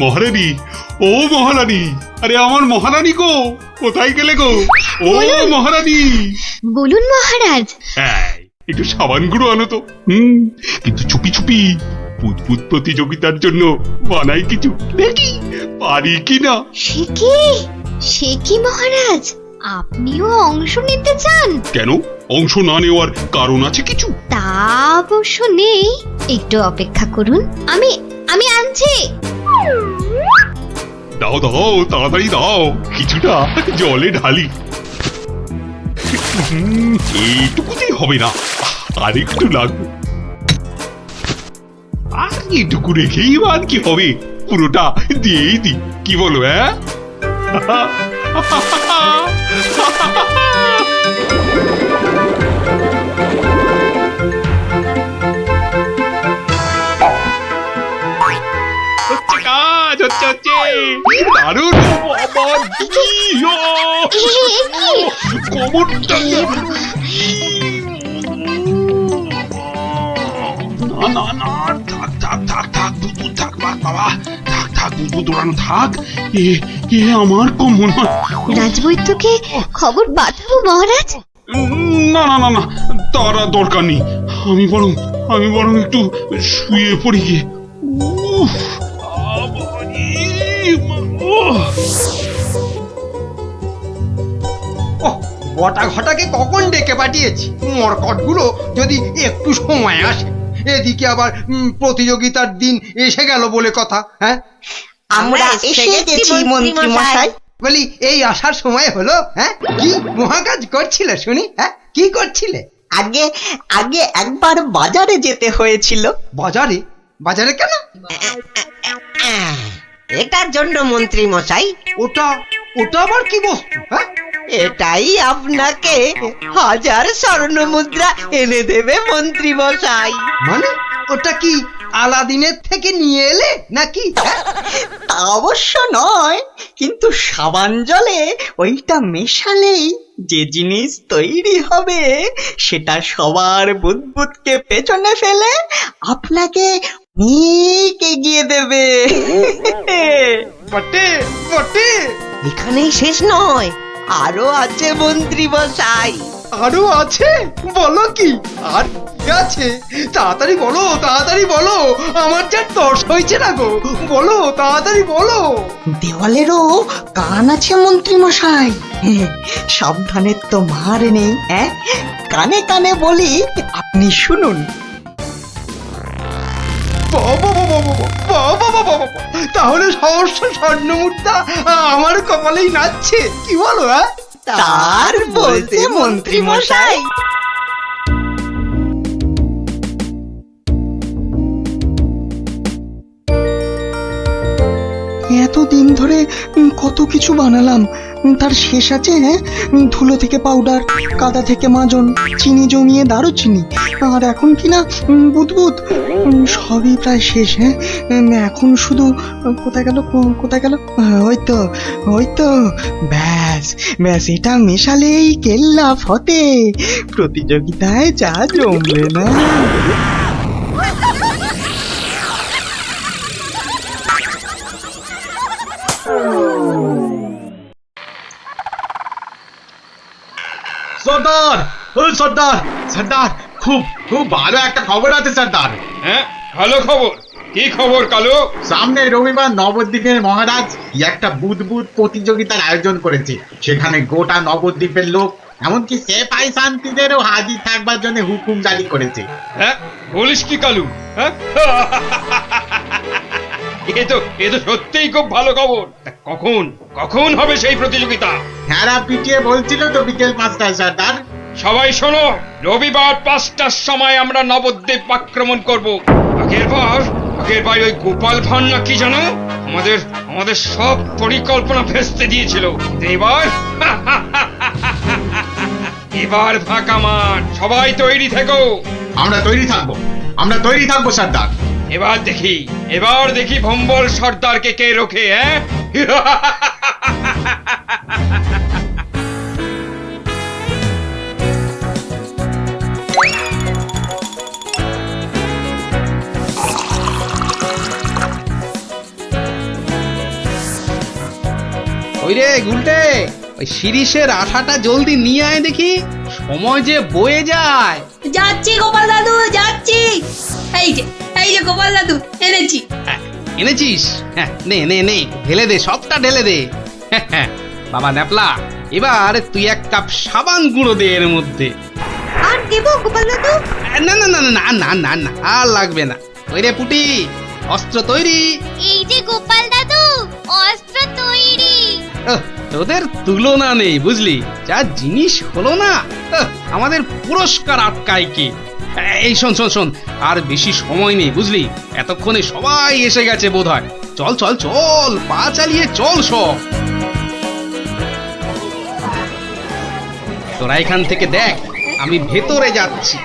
মহারানী, ও মহারানী, আরে আমার মহারানী গো, কোথায় গেলে গো? ও মহারানী! বলুন মহারাজ। হ্যাঁ, একটু সাবান গুঁড়ো আনো তো। কিন্তু চুপি চুপি, বুদবুদ প্রতিযোগিতার জন্য বানাই কিছু, দেখি পারি কিনা। সে কি মহারাজ, আপনিও অংশ নিতে চান? কেন, অংশ না নেওয়ার কারণ আছে কিছু? তা অবশ্য নেই, একটু অপেক্ষা করুন, আমি আনছি। দাও দাও, তাড়াতাড়ি দাও, কিছুটা জলে ঢালি। এইটুকুতেই হবে না, আর একটু লাগবে। আর এইটুকু রেখেই আর কি হবে, পুরোটা দিয়েই দি, কি বলো? হ্যাঁ, কাজ হচ্ছে হচ্ছে দারুণ। কোমরটা না না না, থাক থাক থাক থাক, বুদবুদ থাক বাবা, থাক থাক, বুদবুদ ওড়ানো থাক। এ আমার কম মনে হয়। রাজবৈদ্যকে খবর পাঠাবো মহারাজ? না না না না, তার আর দরকার নেই। আমি বরং একটু শুয়ে পড়ি গিয়ে। উফ, ওহ, বটা ঘটাকে কখন ডেকে পাঠিয়েছি, মরকটগুলো যদি একটু সময় আসে। এদিকে আবার প্রতিযোগিতার দিন এসে গেল বলে কথা। হ্যাঁ, আমরা এসে গেছি মন্ত্রী মশাই। বলি এই আসার সময় হলো? হ্যাঁ, কি মহাকাজ করছিলে শুনি? হ্যাঁ, কি করছিলে? আগে আগে একবার বাজারে যেতে হয়েছিল। বাজারে? বাজারে কেন? এটার জন্য মন্ত্রী মশাই। ওটা ওটা আবার কি বস্তু? হ্যাঁ, এটাই আপনাকে 1000 স্বর্ণ মুদ্রা এনে দেবে মন্ত্রী মশাই। মানে ওটা কি আলাদিনের থেকে নিয়ে এলে নাকি? হ্যাঁ? তা অবশ্য নয়, কিন্তু সাবান জলে ওইটা মেশালেই যে জিনিস তৈরি হবে সেটা সবার বুদবুদকে পেছনে ফেলে আপনাকে অনেক এগিয়ে দেবে। বটে বটে। এখানেই শেষ নয়, আরো আছে মন্ত্রী মশাই। আরো আছে? বলো কি আর কি আছে? তাড়াতাড়ি বলো, তাড়াতাড়ি বলো, আমার যা তর্স হয়েছে না গো, বলো তাড়াতাড়ি বলো। দেওয়ালেরও কান আছে মন্ত্রী মশাই। সাবধানের তো মার নেই। হ্যাঁ, কানে কানে বলি, আপনি শুনুন। তাহলে সহস্র স্বর্ণ মুদ্রা আমার কপালেই নাচছে, কি বলো? হ্যাঁ, তার বলতে মন্ত্রী মশাই। এতদিন ধরে কত কিছু বানালাম, তার শেষ আছে? হ্যাঁ, ধুলো থেকে পাউডার, কাদা থেকে মাজন, চিনি জমিয়ে দারুচিনি, আর এখন কিনা বুদবুদ। সবই প্রায় শেষ। হ্যাঁ, এখন শুধু কোথায় গেল, কোথায় গেল? ওই তো ব্যাস ব্যাস, এটা মেশালেই কেল্লা ফতে। প্রতিযোগিতায় যা জমবে না। সর্দার, ও সর্দার, সর্দার, খুব খুব ভালো একটা খবর আছে সর্দার। হ্যাঁ, ভালো খবর। কি খবর কালু? সামনে রবিবার নবদ্বীপের মহারাজ কি একটা বুদবুদ প্রতিযোগিতার আয়োজন করেছে। সেখানে গোটা নবদ্বীপের লোক, এমনকি সেপাই শান্তিদেরও হাজির থাকবার জন্য হুকুম জারি করেছে। হ্যাঁ, বলিস কি কালু? হ্যাঁ, এ তো সত্যিই খুব ভালো খবর। তা কখন কখন হবে সেই প্রতিযোগিতা? হ্যাঁ, পিটিয়ে বলছিল তো বিকেল 5টায় সর্দার। সবাই শোনো, রবিবার 5টার সময় আমরা নবদ্বীপ আক্রমণ করব। আগের বার ওই গোপাল ভাঁড় না কি জানো, আমাদের সব পরিকল্পনা ভেস্তে দিয়েছিল। এবার ফাঁকা মাঠ, সবাই তৈরি থেকো। আমরা তৈরি থাকবো সর্দার। এবার দেখি ভম্বল সর্দারকে কে রোখে। হ্যাঁ, ওই রে গুলটে, ওই শিরিষের আঠাটা জলদি নিয়ে আয় দেখি, সময় যে বয়ে যায়। যাচ্ছি গোপাল দাদু, যাচ্ছি। এই যে গোপাল দাদু, এনেছি। এনেছিস? হ্যাঁ, নে নে নে, ঢেলে দে, সবটা ঢেলে দে। বাবা ন্যাপলা, এবার তুই 1 কাপ সাবান গুঁড়ো দে এর মধ্যে। আর দেবো গোপাল দাদু? না না না না না না না, আর লাগবে না। ওই রে পুটি, অস্ত্র তৈরি? এই যে গোপাল দাদু, অস্ত্র তৈরি। তোদের তুলনা নেই বুঝলি, যা জিনিস হলো না। আমাদের পুরস্কার আটকায় কে? এই শোন শোন শোন, আর বেশি সময় নেই বুঝলি, এতক্ষণে সবাই এসে গেছে বোধহয়। চল চল চল, পা চালিয়ে চল সব। তোরা এখান থেকে দেখ, আমি ভেতরে যাচ্ছি।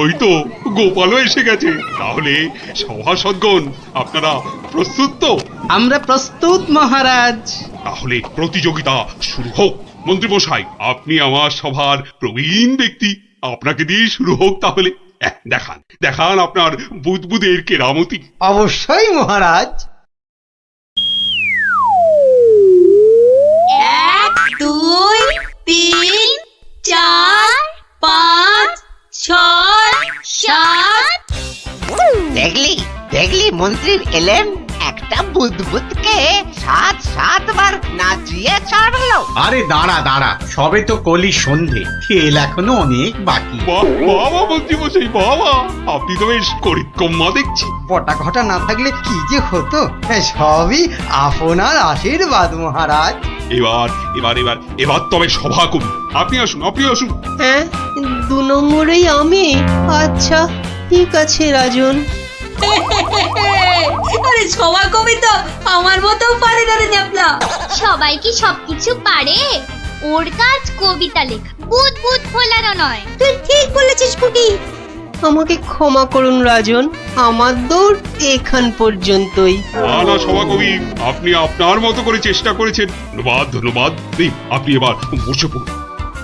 ওই তো গোপালও এসে গেছে। তাহলে সভাসদগণ, আপনারা প্রস্তুত তো? আমরা প্রস্তুত মহারাজ। তাহলে প্রতিযোগিতা শুরু হোক। মন্ত্রী মশাই, আপনি আমার সভার প্রবীণ ব্যক্তি, আপনাকে দিয়ে শুরু হোক তাহলে। দেখান আপনার বুদবুদের কেরামতি। অবশ্যই মহারাজ। 1 2 3 4 5 6 7। দেখলি মন্ত্রীর এলেন, একটা একটা বুদবুদকে 7-7 বার নাচিয়ে ছাড়লো। আরে দাঁড়া দাঁড়া, সবে তো কলি সন্ধে, খেল এখনো অনেক বাকি। বাবা মন্ত্রীমশাই বাবা, আপনি তো বেশ করিতকম্মা দেখছি। পটা ঘটা না থাকলে কি যে হতো, সবই আপনার আশীর্বাদ মহারাজ। এবার এবার এবার এবার তবে সভা করুন। আপনি আসুন, আপনি আসুন। হ্যাঁ, 2 নম্বরেই আমি। আচ্ছা ঠিক আছে রাজন। আরে সভা কবি তো আমার মতো পারে না রে ন্যাপলা। সবাই কি সবকিছু পারে? ওর কাজ কবিতা লেখা, বুদবুদ ফোলানো নয়। তুই ঠিক বলেছিস পুটি। আমাকে ক্ষমা করুন রাজন, আমার দৌড় এখান পর্যন্তই। না সভাকবি, আপনি আপনার মতো করে চেষ্টা করেছেন, ধন্যবাদ ধন্যবাদ। আপনি এবার বসে পড়ুন।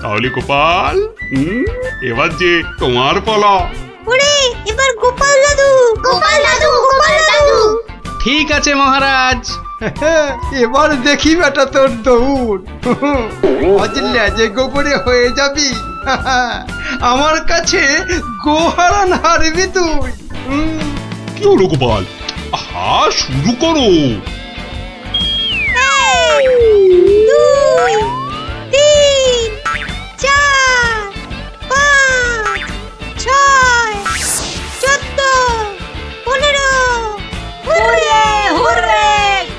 তাহলে গোপাল, এবার যে তোমার পালা। ওরে এবার গোপাল দাদু, গোপাল দাদু, গোপাল দাদু। ঠিক আছে মহারাজ। এবার দেখি বেটা তোর দৌড়, অজলে যে গোবরে হয়ে যাবি। আমার কাছে গোহারান হারবি তুই। কি হলো গোপাল? আহা, শুরু করো। 2, 3, 4, 5, 6, 14, 15। হুররে হুররে,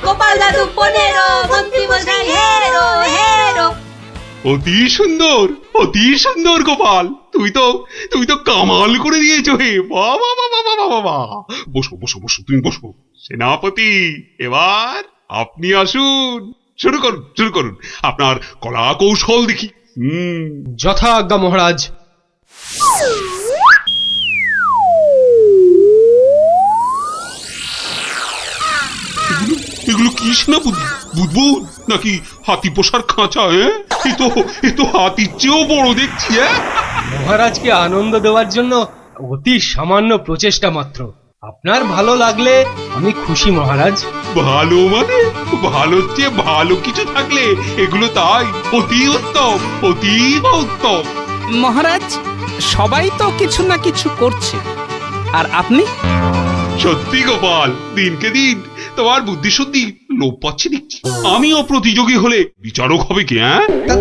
গোপাল দাদু 15, মন্ত্রী মশাই হেরো হেরো। অতি সুন্দর গোপাল, তুমি তো কামাল করে দিয়েছো হে। বাবা বাবা বাবা বাবা, বসো বসো বসো, তুমি বসো। সেনাপতি, এবার আপনি আসুন, শুরু করুন আপনার কলা কৌশল দেখি। যথা আজ্ঞা মহারাজ। এগুলো কি সেনাপতি? বুদবুদ নাকি হাতি পোষার খাঁচা? এ তো হাতির চেয়েও বড় দেখছি। মহারাজকে আনন্দ দেওয়ার জন্য অতি সামান্য প্রচেষ্টা মাত্র। আপনার ভালো লাগলে আমি খুশি মহারাজ। ভালো মানে? ভালোর চেয়ে ভালো কিছু থাকলে এগুলো তাই অতি উত্তম, অতীব উত্তম। মহারাজ, সবাই তো কিছু না কিছু করছে, আর আপনি? সত্যি গোপাল, দিনকে দিন তোমার বুদ্ধি সত্যি লোপ পাচ্ছে দেখছি। আমিও প্রতিযোগী হলে বিচারক হবে কি? তা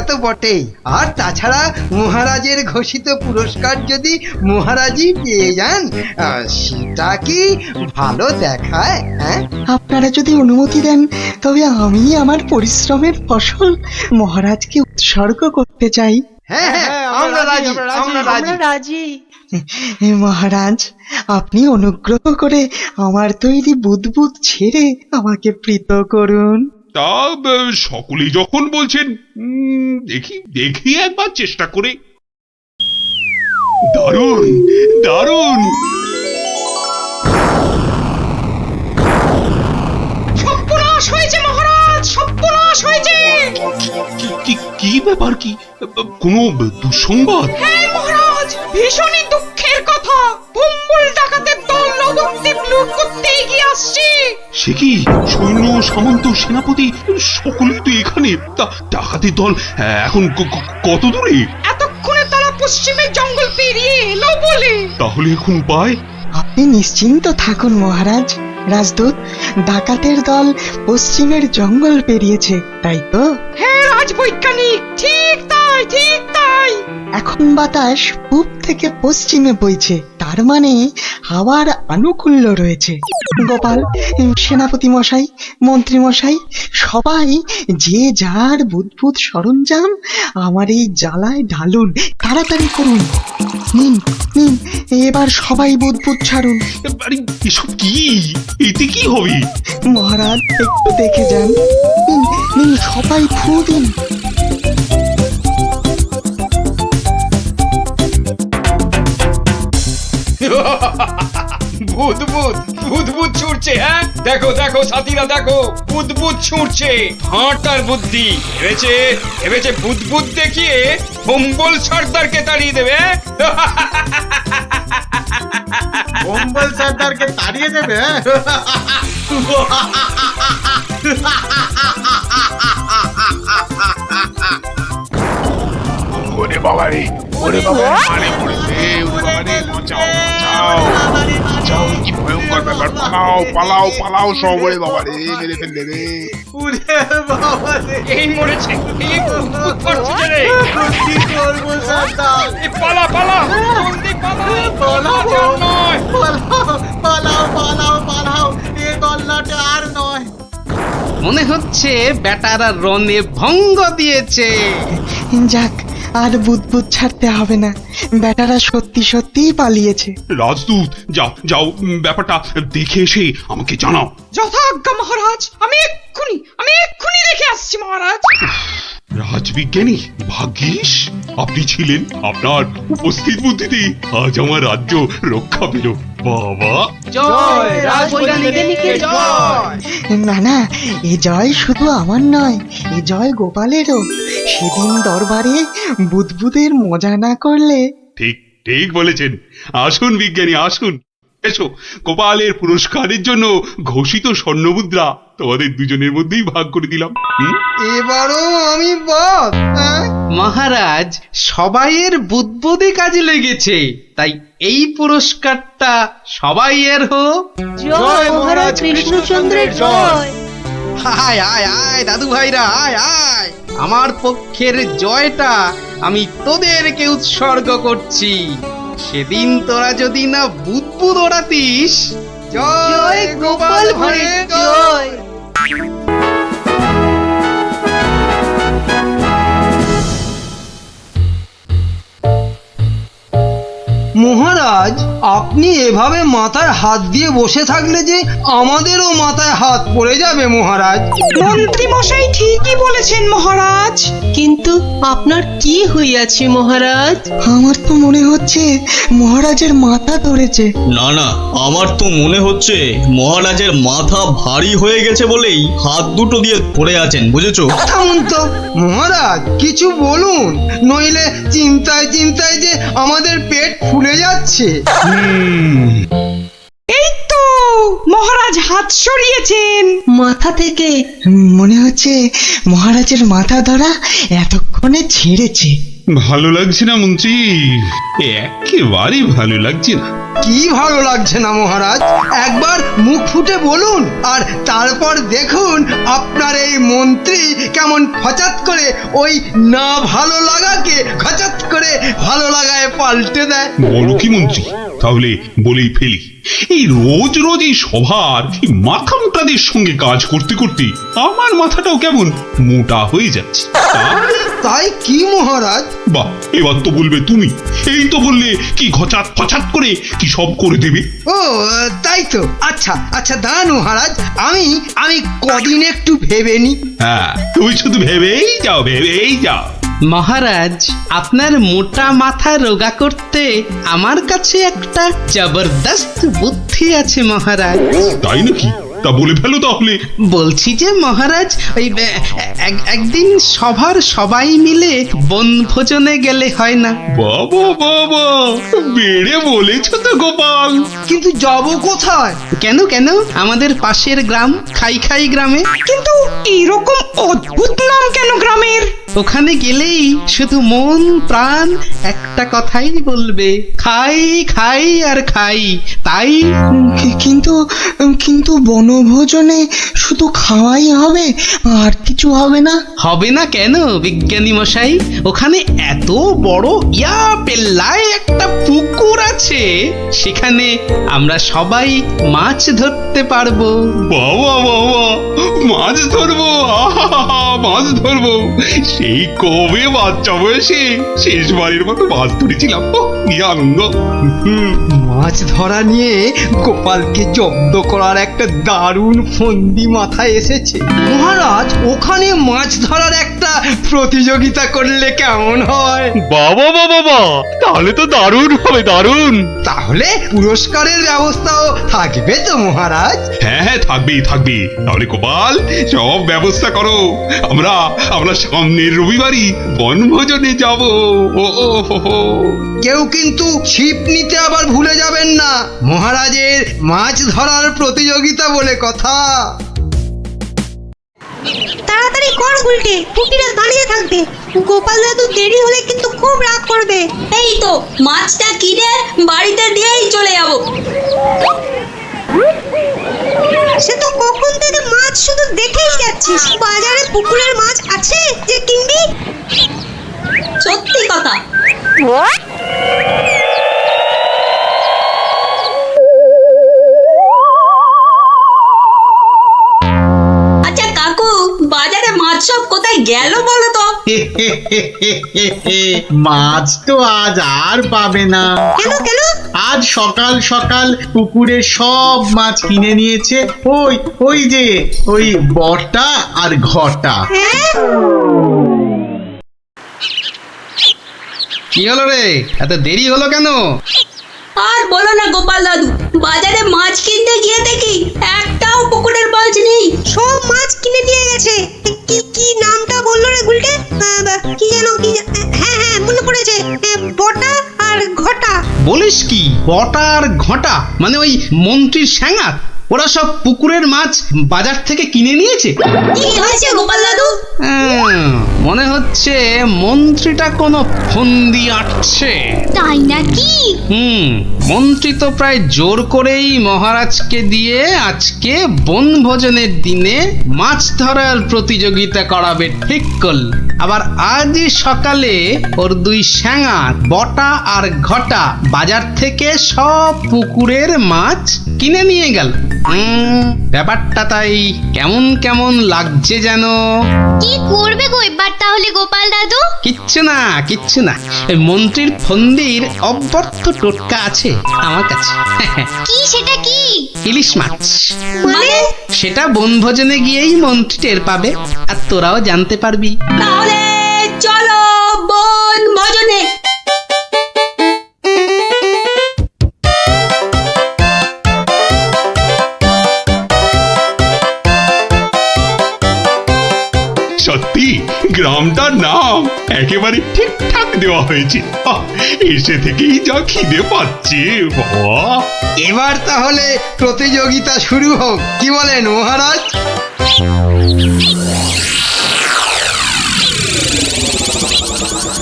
তো বটেই। আর তাছাড়া মহারাজের ঘোষিত পুরস্কার যদি মহারাজই পেয়ে যান, সেটা কি ভালো দেখায়? আপনারা যদি অনুমতি দেন, তবে আমি আমার পরিশ্রমের ফসল মহারাজকে উৎসর্গ করতে চাই। হ্যাঁ, আমরা রাজি। মহারাজ, আপনি অনুগ্রহ করে আমার তৈরি বুদবুদ ছেড়ে আমাকে প্রীত করুন। তা সকলেই যখন বলছেন, দেখি একবার চেষ্টা করে। দারুণ দারুণ। সর্বনাশ হয়েছে মহারাজ, সর্বনাশ হয়েছে। কি ব্যাপার? কি কোনো দুঃসংবাদ? হ্যাঁ মহারাজ, ভীষণই দুঃখের কথা। ভম্বল ডাকাতের দল নবদ্বীপ লুট করতে এগিয়ে আসছে। সে কি? সৈন্য, সামন্ত, সেনাপতি সকলেই তো এখানে। তা ডাকাতের দল এখন কত দূরে? এতক্ষণে তারা পশ্চিমের জঙ্গল পেরিয়ে এলো বলে। তাহলে এখন উপায়? আপনি নিশ্চিন্ত থাকুন মহারাজ। রাজদূত, ডাকাতের দল পশ্চিমের জঙ্গল পেরিয়েছে, তাই তো? হ্যাঁ রাজবৈজ্ঞানিক, ঠিক তাই, ঠিক তাই। এখন বাতাস পূব থেকে পশ্চিমে বইছে, তার মানে হাওয়ার আনুকূল্য রয়েছে। গোপাল, সেনাপতি মশাই, মন্ত্রী মশাই, সবাই যে যার বুদবুদ সরঞ্জাম আমার এই জ্বালায় ঢালুন, তাড়াতাড়ি করুন। নিন নিন, এবার সবাই বুদবুদ ছাড়ুন। এসব কি? এতে কি হবে? মহারাজ, একটু দেখে যান। নিন নিন, সবাই ফু দিন। বুদবুদ ছুটছে। হ্যাঁ, দেখো সাথীরা, দেখো বুদবুদ ছুটছে। হাঁটার বুদ্ধি ভেবেছে বুদবুদ দেখিয়ে ভম্বল সর্দারকে তাড়িয়ে দেবে। ভম্বল সর্দারকে তাড়িয়ে দেবে? ওরে বাবা রে, ওরে বাবা, মারে পড়েছে। ওরে বাবা রে, বাঁচাও বাঁচাও বাঁচাও, কি ভয়ঙ্কর ব্যাপার। পালাও পালাও পালাও সবাই, বাবা রে মেরে ফেললে রে। উরে বাবা রে, এই মরেছে, এই বুদবুদ করছে রে। কি করবো সর্দার? এই পালা পালা, জলদি পালা, পালাও, বাঁচার নয়। পালাও পালাও পালাও পালাও, এ গল্লাটা আর নয়। মনে হচ্ছে বেটারা রনে ভঙ্গ দিয়েছে। যাক, আর বুদবুদ ছাড়তে হবে না, বেটারা সত্যি সত্যিই পালিয়েছে। রাজদূত, যাও যাও, ব্যাপারটা দেখে এসে আমাকে জানাও। যথাজ্ঞা মহারাজ, আমি এক্ষুনি দেখে আসছি মহারাজ। রাজবিজ্ঞানী, ভাগ্যিস আপনি ছিলেন। আপনার উপস্থিত বুদ্ধিতেই আজ আমার রাজ্য রক্ষা পেল। বাবা, জয় রাজবৈজ্ঞানিককে জয়। না না, এ জয় শুধু আমার নয়, এ জয় গোপালেরও। সেদিন দরবারে বুদবুদের মজা না করলে। ঠিক ঠিক বলেছেন। আসুন বিজ্ঞানী, আসুন। এসো, গোপালের পুরস্কারের জন্য ঘোষিত স্বর্ণমুদ্রা তোমাদের দুজনের মধ্যেই ভাগ করে দিলাম। এবারও আমি বাদ। হ্যাঁ? মহারাজ, সবাইয়ের বুদ্বুদে কাজে লেগেছে, তাই এই পুরস্কারটা সবাইয়ের হোক। জয় মহারাজ কৃষ্ণচন্দ্রের জয়। আয় আয় আয় দাদু ভাইরা, আয় আয়। আমার পক্ষের জয়টা আমি তোদেরকে উৎসর্গ করছি। সেদিন তোরা যদি না বুদ্বুদ ওড়াতিস। জয় গোপাল ভাঁড়ের জয়। মহারাজ, আপনি এভাবে মাথায় হাত দিয়ে বসে থাকলে যে আমাদেরও মাথায় হাত পড়ে যাবে মহারাজ। মন্ত্রী মশাই ঠিকই বলেছেন মহারাজ, কিন্তু আপনার কি হইয়াছে মহারাজ? আমার তো মনে হচ্ছে মহারাজের মাথা ধরেছে। না না, আমার তো মনে হচ্ছে মহারাজের মাথা ভারী হয়ে গেছে বলেই হাত দুটো দিয়ে পড়ে আছেন, বুঝেছো? থামুন তো মহারাজ, কিছু বলুন, নইলে চিন্তায় চিন্তায় যে আমাদের পেট ফুলে যাচ্ছে। এই তো মহারাজ হাত সরিয়েছেন মাথা থেকে। মনে হচ্ছে মহারাজের মাথা ধরা এতক্ষণে ছেড়েছে। ভালো লাগছে না মন্ত্রী, একেবারেই ভালো লাগছে না। কি ভালো লাগছে না মহারাজ? একবার মুখ ফুটে বলুন, আর তারপর দেখুন আপনার এই মন্ত্রী কেমন হঠাৎ করে ওই না ভালো লাগাকে হঠাৎ করে ভালো লাগায় পাল্টে দেয়। বলো কি মন্ত্রী, তাহলে বলেই ফেলি। এই রোজ রোজ এই সভার এই মাথা মোটাদের সঙ্গে কাজ করতে করতে আমার মাথাটাও কেমন মোটা হয়ে যাচ্ছে। তাই কি মহারাজ? বাহ, এবার তো বলবে তুমি। এই তো বললে কি ঘচাত ফচাত করে কি সব করে দেবে। ও তাই তো। আচ্ছা আচ্ছা, দাঁড়ান মহারাজ, আমি কদিন একটু ভেবে নি। হ্যাঁ, তুমি শুধু ভেবেই যাও, ভেবেই যাও। মহারাজ, আপনার মোটা মাথা রোগা করতে আমার কাছে একটা জবরদস্ত বুদ্ধি আছে মহারাজ। তাই নাকি? তা বলে ফেলো তাহলে। বলছি যে মহারাজ, ওই একদিন সভার সবাই মিলে বনভোজনে গেলে হয় না? বাবা বাবা, বেড়ে বলেছো তো গোপাল। কিন্তু যাব কোথায়? কেন কেন, আমাদের পাশের গ্রাম খাই খাই গ্রামে। কিন্তু এরকম অদ্ভুত নাম কেন গ্রামের? ওখানে গেলেই শুধু মন প্রাণ একটা কথাই বলবে, খাই খাই আর খাই। তাই কিন্তু কিন্তু বনভোজনে শুধু খাওয়াই হবে, আর কিছু হবে না? হবে না কেন বিজ্ঞানী মশাই? ওখানে এত বড় পেল্লায় একটা পুকুর আছে, সেখানে আমরা সবাই মাছ ধরতে পারবো। বাবা বাবা, মাছ ধরবো, মাছ ধরবো। সেই কবে বাচ্চা বয়সে শেষবারের মতো মাছ ধরেছিলাম, কি আনন্দ। মাছ ধরা নিয়ে গোপালকে জব্দ করার একটা দারুণ ফন্দি মাথায় এসেছে। মহারাজ, ওখানে মাছ ধরার একটা প্রতিযোগিতা করলে কেমন হয়? বাবা বাবা বাবা, তাহলে তো দারুণ হবে, দারুণ। তাহলে পুরস্কারের ব্যবস্থাও থাকবে তো মহারাজ? হ্যাঁ হ্যাঁ, থাকবেই থাকবে। তাহলে গোপাল, সব ব্যবস্থা করো। আমরা সামনের রবিবারই বনভোজনে যাব। ও হো হো। কেউ কিন্তু ছিপ নিতে আবার ভুলে যাবেন না, মহারাজের মাছ ধরার প্রতিযোগিতা বলে কথা। তাড়াতাড়ি কর গুলটে, পুটিরা দাঁড়িয়ে থাকবে। গোপাল দাদু দেরি হলে কিন্তু খুব রাগ করবে। এই তো মাছটা কিনে বাড়িতে দিয়েই চলে যাব। দেখেই যাচ্ছিস বাজারে পুকুরের মাছ আছে যে কিনবি? সত্যি কথা। আচ্ছা কাকু, বাজারে মাছ সব কোথায় গেল বলো তো? মাছ তো আজ আর পাবে না। কেন কেন? আজ সকাল সকাল পুকুরে সব মাছ কিনে নিয়েছে ওই যে ওই বটা আর ঘটা। কি হলো রে, এত দেরি হলো কেন? আর বলো না গোপাল দাদু, বাজারে মাছ কিনতে গিয়ে দেখি একটাও পুকুরের মাছ নেই। সব মাছ কিনে নিয়ে গেছে। কি কি নামটা বললো রে গুলটে? কি যেন হ্যাঁ মনে পড়েছে, বটা আর ঘটা। বলিস কি, বটা আর ঘটা মানে ওই মন্ত্রীর স্যাঙাত? ওরা সব পুকুরের মাছ বাজার থেকে কিনে নিয়েছে। কি হয়েছে গোপাল দাদু? মনে হচ্ছে মন্ত্রীটা কোনো ফন্দি আটছে। তাই নাকি? মন্ত্রী তো প্রায় জোর করেই মহারাজকে দিয়ে আজকে বনভোজনের দিনে মাছ ধরার প্রতিযোগিতা করাবে ঠিক করল। আবার আজই সকালে ওর দুই স্যাঙাত বটা আর ঘটা বাজার থেকে সব পুকুরের মাছ কিনে নিয়ে গেল। ব্যাপারটা তাই কেমন কেমন লাগছে যেন। কি করবে গো এবার তাহলে গোপাল দাদু? কিচ্ছু না, এই মন্ত্রীর ফন্দির অব্যর্থ টোটকা আছে আমার কাছে। কি সেটা কি? ইলিশ মাছ। মানে? সেটা বনভোজনে গিয়েই মন্ত্রী টের পাবে, আর তোরাও জানতে পারবি। তাহলে চলো বনভোজনে। সত্যি গ্রামটার নাম একেবারে ঠিকঠাক দেওয়া হয়েছে। এসে থেকেই যা খিদে পাচ্ছে বাবা। এবার তাহলে প্রতিযোগিতা শুরু হোক, কি বলেন মহারাজ?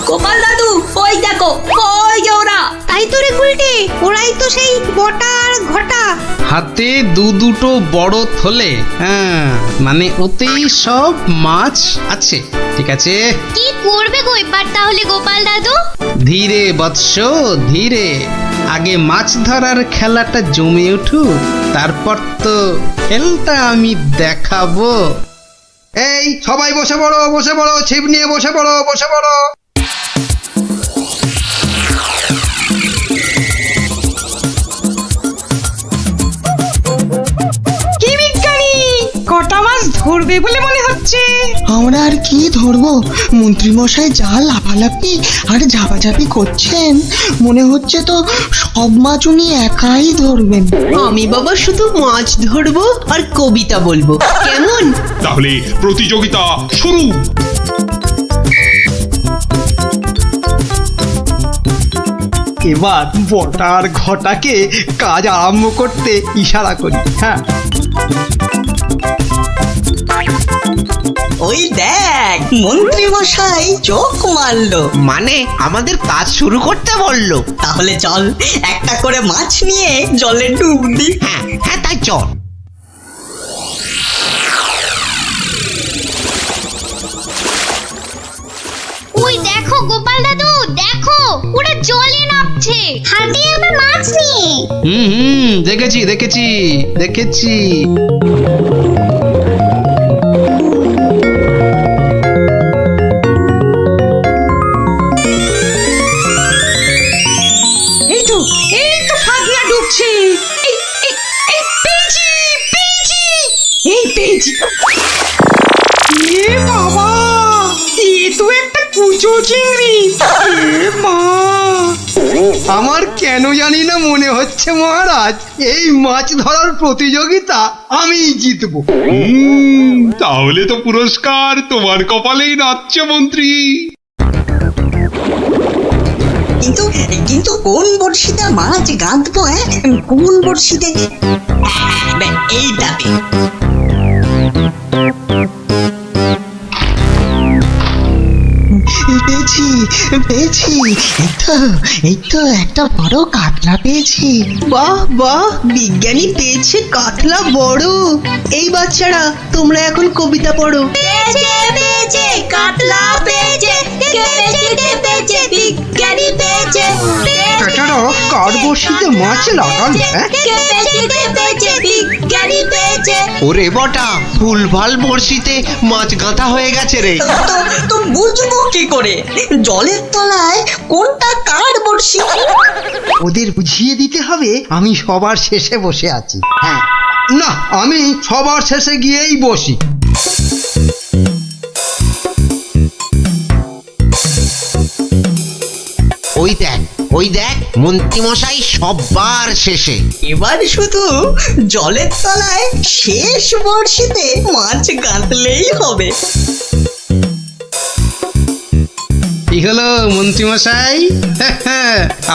গোপাল দাদু ওই দেখো, ওই যে ওরা। তাই তো রে গুলটে, ওরাই তো সেই বটা আর ঘটা। হাতে দুটো বড় থলে, মানে ওতেই সব মাছ আছে। ঠিক আছে, কি করবে গো এবার তাহলে গোপাল দাদু? ধীরে বৎস ধীরে, আগে মাছ ধরার খেলাটা জমে উঠুক, তারপর তো খেলটা আমি দেখাবো। এই সবাই বসে পড়ো, ছিপ নিয়ে বসে পড়ো। কি বিজ্ঞানী, কটা মাছ ধরবে বলে মনে হচ্ছে? আমরা আর কি ধরবো, মন্ত্রী মশাই যা লাফালাফি আর ঝাপাঝাপি করছেন, মনে হচ্ছে তো সব মাছ উনি একাই ধরবেন। আমি বাবা শুধু মাছ ধরবো আর কবিতা বলবো, কেমন? তাহলে প্রতিযোগিতা শুরু। এবার বটা আর ঘটাকে কাজ আরম্ভ করতে ইশারা করি। হ্যাঁ, ওই দেখ মন্ত্রী মশাই চোখ মারলো, মানে আমাদের কাজ শুরু করতে বললো। তাহলে চল একটা করে মাছ নিয়ে জলে ডুব দি। হ্যাঁ তাই চল। ওই দেখো গোপাল দাদু, দেখো ওরা জলে নামছে হাতে আবার মাছ নিয়ে। দেখেছি। এই তো ফাগলা ডুবছে। পেয়েছি। এ বাবা, এ তো একটা কুচো চিংড়ি। এ মা, আমার কেন জানি না মনে হচ্ছে মহারাজ এই মাছ ধরার প্রতিযোগিতা আমিই জিতবো। তাহলে তো পুরস্কার তোমার কপালেই নাচছে মন্ত্রী। কিন্তু কোন বড়শিতে মাছ গাঁথবো? কোন বড়শিতে? এইটাতে। পেয়েছি এই তো একটা বড় কাতলা পেয়েছি। বাহ বাহ, বিজ্ঞানী পেয়েছে কাতলা বড়। এই বাচ্চারা, তোমরা এখন কবিতা পড়ো। পেয়েছে পেয়েছে কাতলা পেয়েছে, কে পেয়েছে কে পেয়েছে, বিজ্ঞানী পেয়েছে। বেচারা কার বড়শিতে মাছ লাগাল, হ্যাঁ? কে পেয়েছে কে পেয়েছে, বিজ্ঞানী পেয়েছে। ওরে বটা, ভুলভাল বড়শিতে মাছ গাঁথা হয়ে গেছে রে। তো বুঝবো কি করে জলের তলায় কোনটা কার বড়শি? ওদের বুঝিয়ে দিতে হবে আমি সবার শেষে বসে আছি। হ্যাঁ, না, আমি সবার শেষে গিয়েই বসি। ওই দেখ মন্ত্রীমশাই সবার শেষে। এবার শুধু জলের তলায় শেষ বড়শিতে মাছ গাঁথলেই হবে। কি হলো মন্ত্রীমশাই?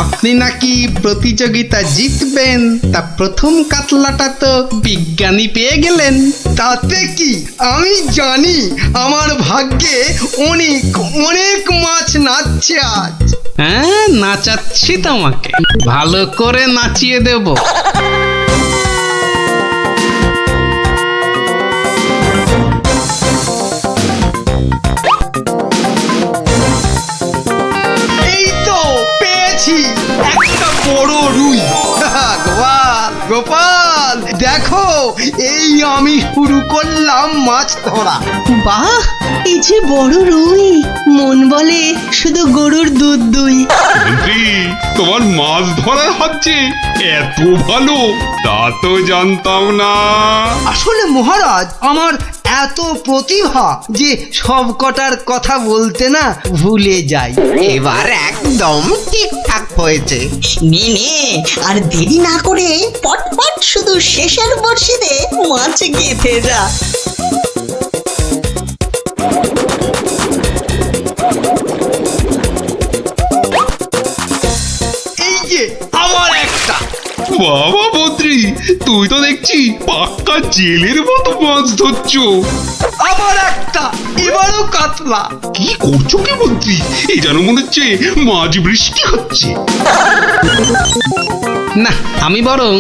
আপনি নাকি প্রতিযোগিতা জিতবেন, তা প্রথম কাতলাটা তো বিজ্ঞানী পেয়ে গেলেন। তাতে কি, আমি জানি আমার ভাগ্যে অনেক অনেক মাছ নাচছে আজ। হ্যাঁ, নাচাচ্ছি তোমাকে, ভালো করে নাচিয়ে দেব। এই তো পেয়েছি একটা বড় রুই। গোপাল গোপাল, দেখো এই আমি শুরু করলাম মাছ ধরা। বাহ, এই যে বড় রুই, মন বলে শুধু গরুর দুধ দুই। মন্ত্রী, তোমার মাছ ধরার হচ্ছে এত ভালো, তা তো জানতাম না। আসলে মহারাজ, আমার এত প্রতিভা যে সব কটার কথা বলতে না ভুলে যাই। এবার একদম ঠিকঠাক হয়েছে। নে নে, আর দেরি না করে পটপট শুধু শেষের বড়শিতে মাছ গেঁথে যা। এই যে আমার একটা। বাবা মন্ত্রী, তুই তো দেখছি পাক্কা জেলের মতো মাছ ধরছো। আবার একটা, এবারও কাতলা। কি করছো কি মন্ত্রী? এই যেন মনে হচ্ছে মাছ বৃষ্টি হচ্ছে। না, আমি বরং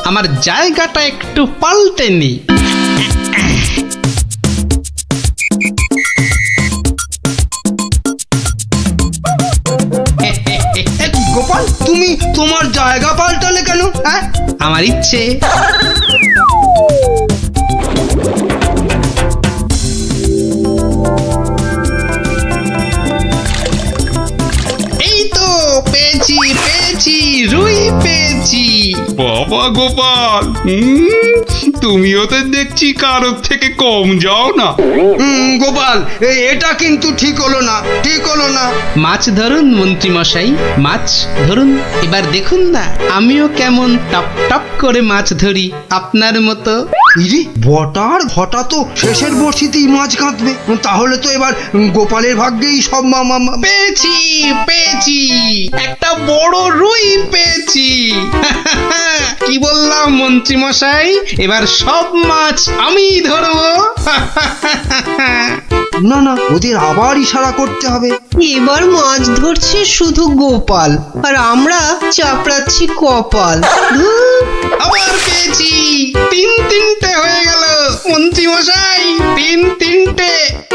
আমার জায়গাটা একটু পাল্টে নিই। গোপাল, তুমি তোমার জায়গা পাল্টালে কেন? হ্যাঁ, আমার ইচ্ছে। এই তো পেয়েছি পেয়েছি, রুই পেয়েছি। বাবা গোপাল, তুমিও তো দেখছি কারোর থেকে কম যাও না। গোপাল, এটা কিন্তু ঠিক হলো না, ঠিক হলো না। মাছ ধরুন মন্ত্রী মশাই, মাছ ধরুন। এবার দেখুন না আমিও কেমন টপ টপ করে মাছ ধরি আপনার মতো। ইরে, বটার ঘটা তো শেষের বড়শিতেই মাছ কাঁদবে। তাহলে তো এবার গোপালের ভাগ্যেই সব পেয়েছি পেয়েছি, একটা বড় রুই পেয়েছি। কি বললাম মন্ত্রী মশাই? এবার সব মাছ আমি ধরবো। না না, ওদের আবার ইশারা করতে হবে। এবার মাছ ধরছে শুধু গোপাল, আর আমরা চাপড়াচ্ছি কপাল। আবার পেয়েছি, তিনটে হয়ে গেল মন্ত্রী মশাই, তিনটে।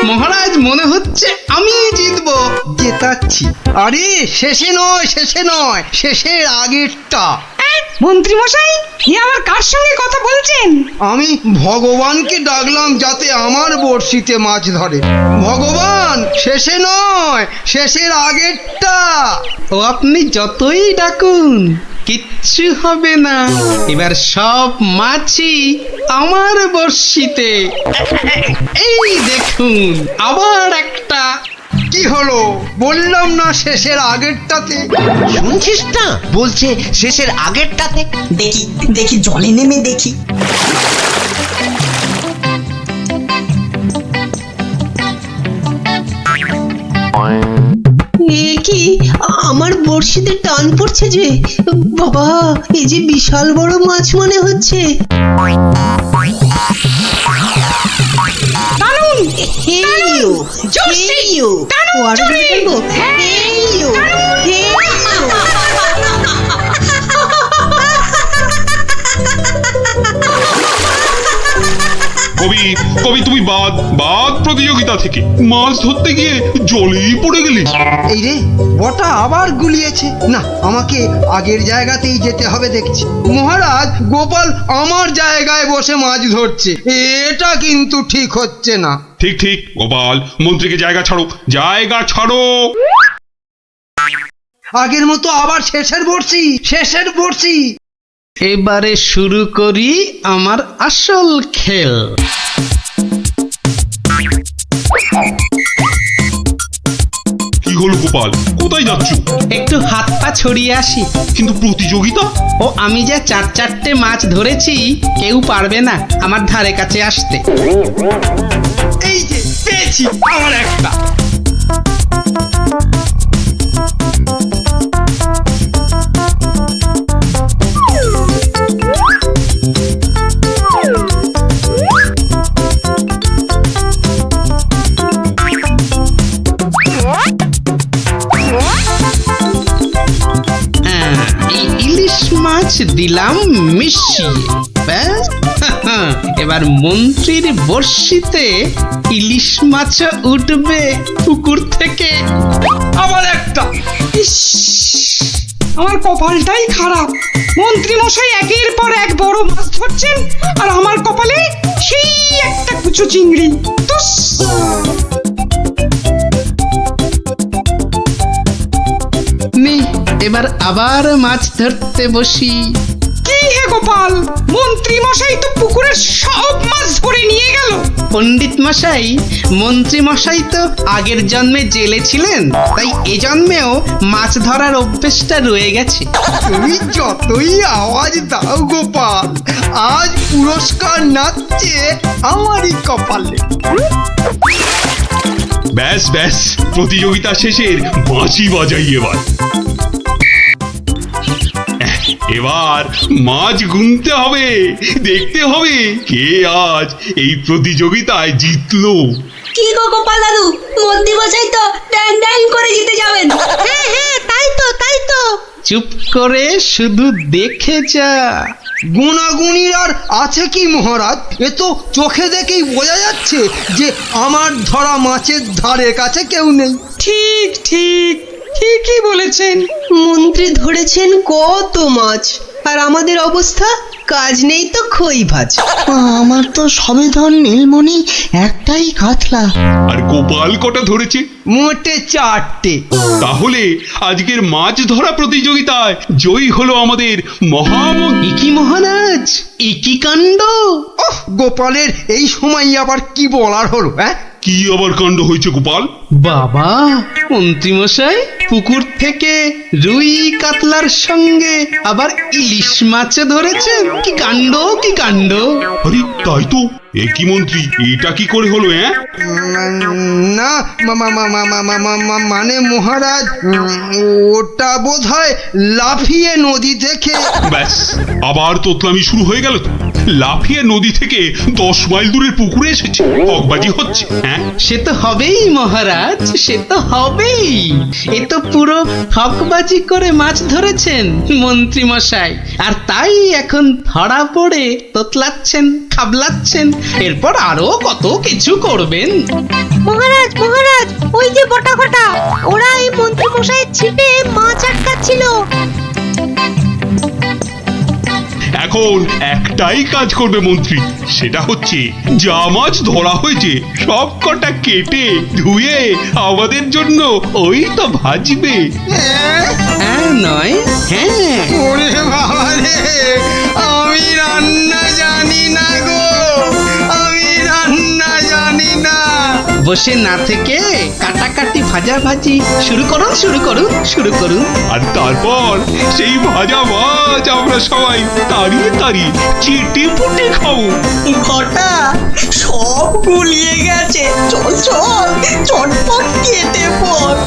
মহারাজ, মনে হচ্ছে আমি জিতবো। জেতাচ্ছি। আরে শেষে নয়, শেষের আগেরটা। মন্ত্রী মশাই, এ আবার কার সঙ্গে কথা বলছেন? আমি ভগবানকে ডাকলাম যাতে আমার বড়শিতে মাছ ধরে। ভগবান, শেষে নয়, শেষের আগেরটা। ও আপনি যতই ডাকুন কিচ্ছু হবে না। এবার সব মাছই আমার বড়শিতে। এই দেখুন, আবার একটা। কি হলো? বললাম না শেষের আগেরটাতে। শুনছিস না, বলছে শেষের আগেরটাতে। দেখি দেখি, জলে নেমে দেখি। এ কি, আমার বড়শিতে টান পড়ছে যে। বাবা, এই যে বিশাল বড় মাছ মনে হচ্ছে। হেইও জোরসে হেইও টানো, ও আরো জোরে। বলবো হ্যাঁ, হেইও হেইও কবি কবি তুমি বাদ বাদ প্রতিযোগিতা থেকে মাছ ধরতে গিয়ে জলেই পড়ে গেলে। এই রে বটা আবার গুলিয়েছে না, আমাকে আগের জায়গাতেই যেতে হবে দেখছি। মহারাজ, গোপাল আমার জায়গায় বসে মাছ ধরছে, এটা কিন্তু ঠিক হচ্ছে না। ঠিক ঠিক গোপাল, মন্ত্রীকে জায়গা ছাড়ো, জায়গা ছাড়ো। আগের মতো আবার শেষের বর্ষি। এবারে শুরু করি আমার আসল খেল। কি হলো গোপাল, কোথায় যাচ্ছ? একটু হাত পা ছড়িয়ে আসি। কিন্তু প্রতিযোগিতা? ও আমি যে চারটে মাছ ধরেছি, কেউ পারবে না আমার ধারে কাছে আসতে। এই যে পেয়েছি আমার একটা। এই ইলিশ মাছ দিলাম মিশিয়ে, ব্যাস। এবার মন্ত্রীর বড়শিতে ইলিশ মাছ উঠবে পুকুর থেকে। আবার একটা। ইস, আমার কপালটাই খারাপ। মন্ত্রী মশাই একের পর এক বড় মাছ ধরছেন, আর আমার কপালে সেই একটা কুচো চিংড়ি। তুস। নি, এবার আবার মাছ ধরতে বসি। কি হে গোপাল, মন্ত্রী মশাই তো পুকুরের সব মাছ ধরে নিয়ে গেল। পণ্ডিত মশাই, মন্ত্রী মশাই তো আগের জন্মে জেলে ছিলেন, তাই এ জন্মেও মাছ ধরার অভ্যেসটা রয়ে গেছে। তুমি যতই আওয়াজ দাও গোপাল, আজ পুরস্কার নাচছে আমারই কপালে। ব্যাস ব্যাস, প্রতিযোগিতা শেষের বাঁশি বাজাই এবার। এবার মাছ গুনতে হবে, দেখতে হবে কে আজ এই প্রতিযোগিতায় জিতলো। কি গো গোপাল দাদু, মন্ত্রী মশাই তো ড্যাং ড্যাং করে জিতে যাবেন। হ্যাঁ হ্যাঁ, তাই তো চুপ করে শুধু দেখে যা। গুণাগুণির আর আছে কি মহারাজ? এ তো চোখে দেখেই বোঝা যাচ্ছে যে আমার ধরা মাছের ধারে কাছে কেউ নেই। ঠিক ঠিক, ঠিকই বলেছেন। মন্ত্রী ধরেছেন কত মাছ, আর আমাদের অবস্থা কাজ নেই তো খই ভাজ। আমার তো সবে ধর নীলমণি একটাই কাতলা। আর গোপাল কটা ধরেছে? মোটে 4টে। তাহলে আজকের মাছ ধরা প্রতিযোগিতায় জয়ী হলো আমাদের মহামন্ত্রী। ইকি মহারাজ, ইকি কাণ্ড! ওহ, গোপালের এই সময় আবার কি বলার হলো? হ্যাঁ, কি আবার কাণ্ড হয়েছে গোপাল? বাবা, মন্ত্রী মশাই পুকুর থেকে রুই কাতলার সঙ্গে আবার ইলিশ মাছ ধরেছেন। কি কাণ্ড, কি কাণ্ড! আরে তাই তো, এ কি মন্ত্রী, এটা কি করে হলো? না মানে মহারাজ, ওটা বোধহয় লাফিয়ে নদী থেকে। ব্যাস, আবার তোতলামি শুরু হয়ে গেল তো। লাফিয়ে নদী থেকে 10 মাইল দূরের পুকুরে এসেছে, হকবাজি হচ্ছে। হ্যাঁ, সে তো হবেই মহারাজ, সে তো হবেই। এ তো পুরো ঠকবাজি করে মাছ ধরেছেন মন্ত্রী মশাই, আর তাই এখন ধরা পড়ে তোতলাচ্ছেন, খাবলাচ্ছেন। এরপর আরো কত কিছু করবেন। মহারাজ, ওই যে বটা কটা, ওরা এই মন্ত্রী মশাইয়ের ছিপে মাছ আটকাচ্ছিল। এখন একটাই কাজ করবে মন্ত্রী, সেটা হচ্ছে যা মাছ ধরা হয়েছে সব কটা কেটে ধুয়ে আমাদের জন্য ওই তো ভাজবে। হ্যাঁ নয়, হ্যাঁ। ওরে বাবা রে, আমি রান্না জানি না গো, আমি রান্না জানি না। বসে না থেকে কাটাকাটি ভাজাভাজি শুরু করুন। আর তারপর সেই ভাজা মাছ আমরা সবাই তাড়িয়ে চেটে পুটে খাবো। ঘটা সব গুলিয়ে গেছে, চল চটপট কেটে পড়।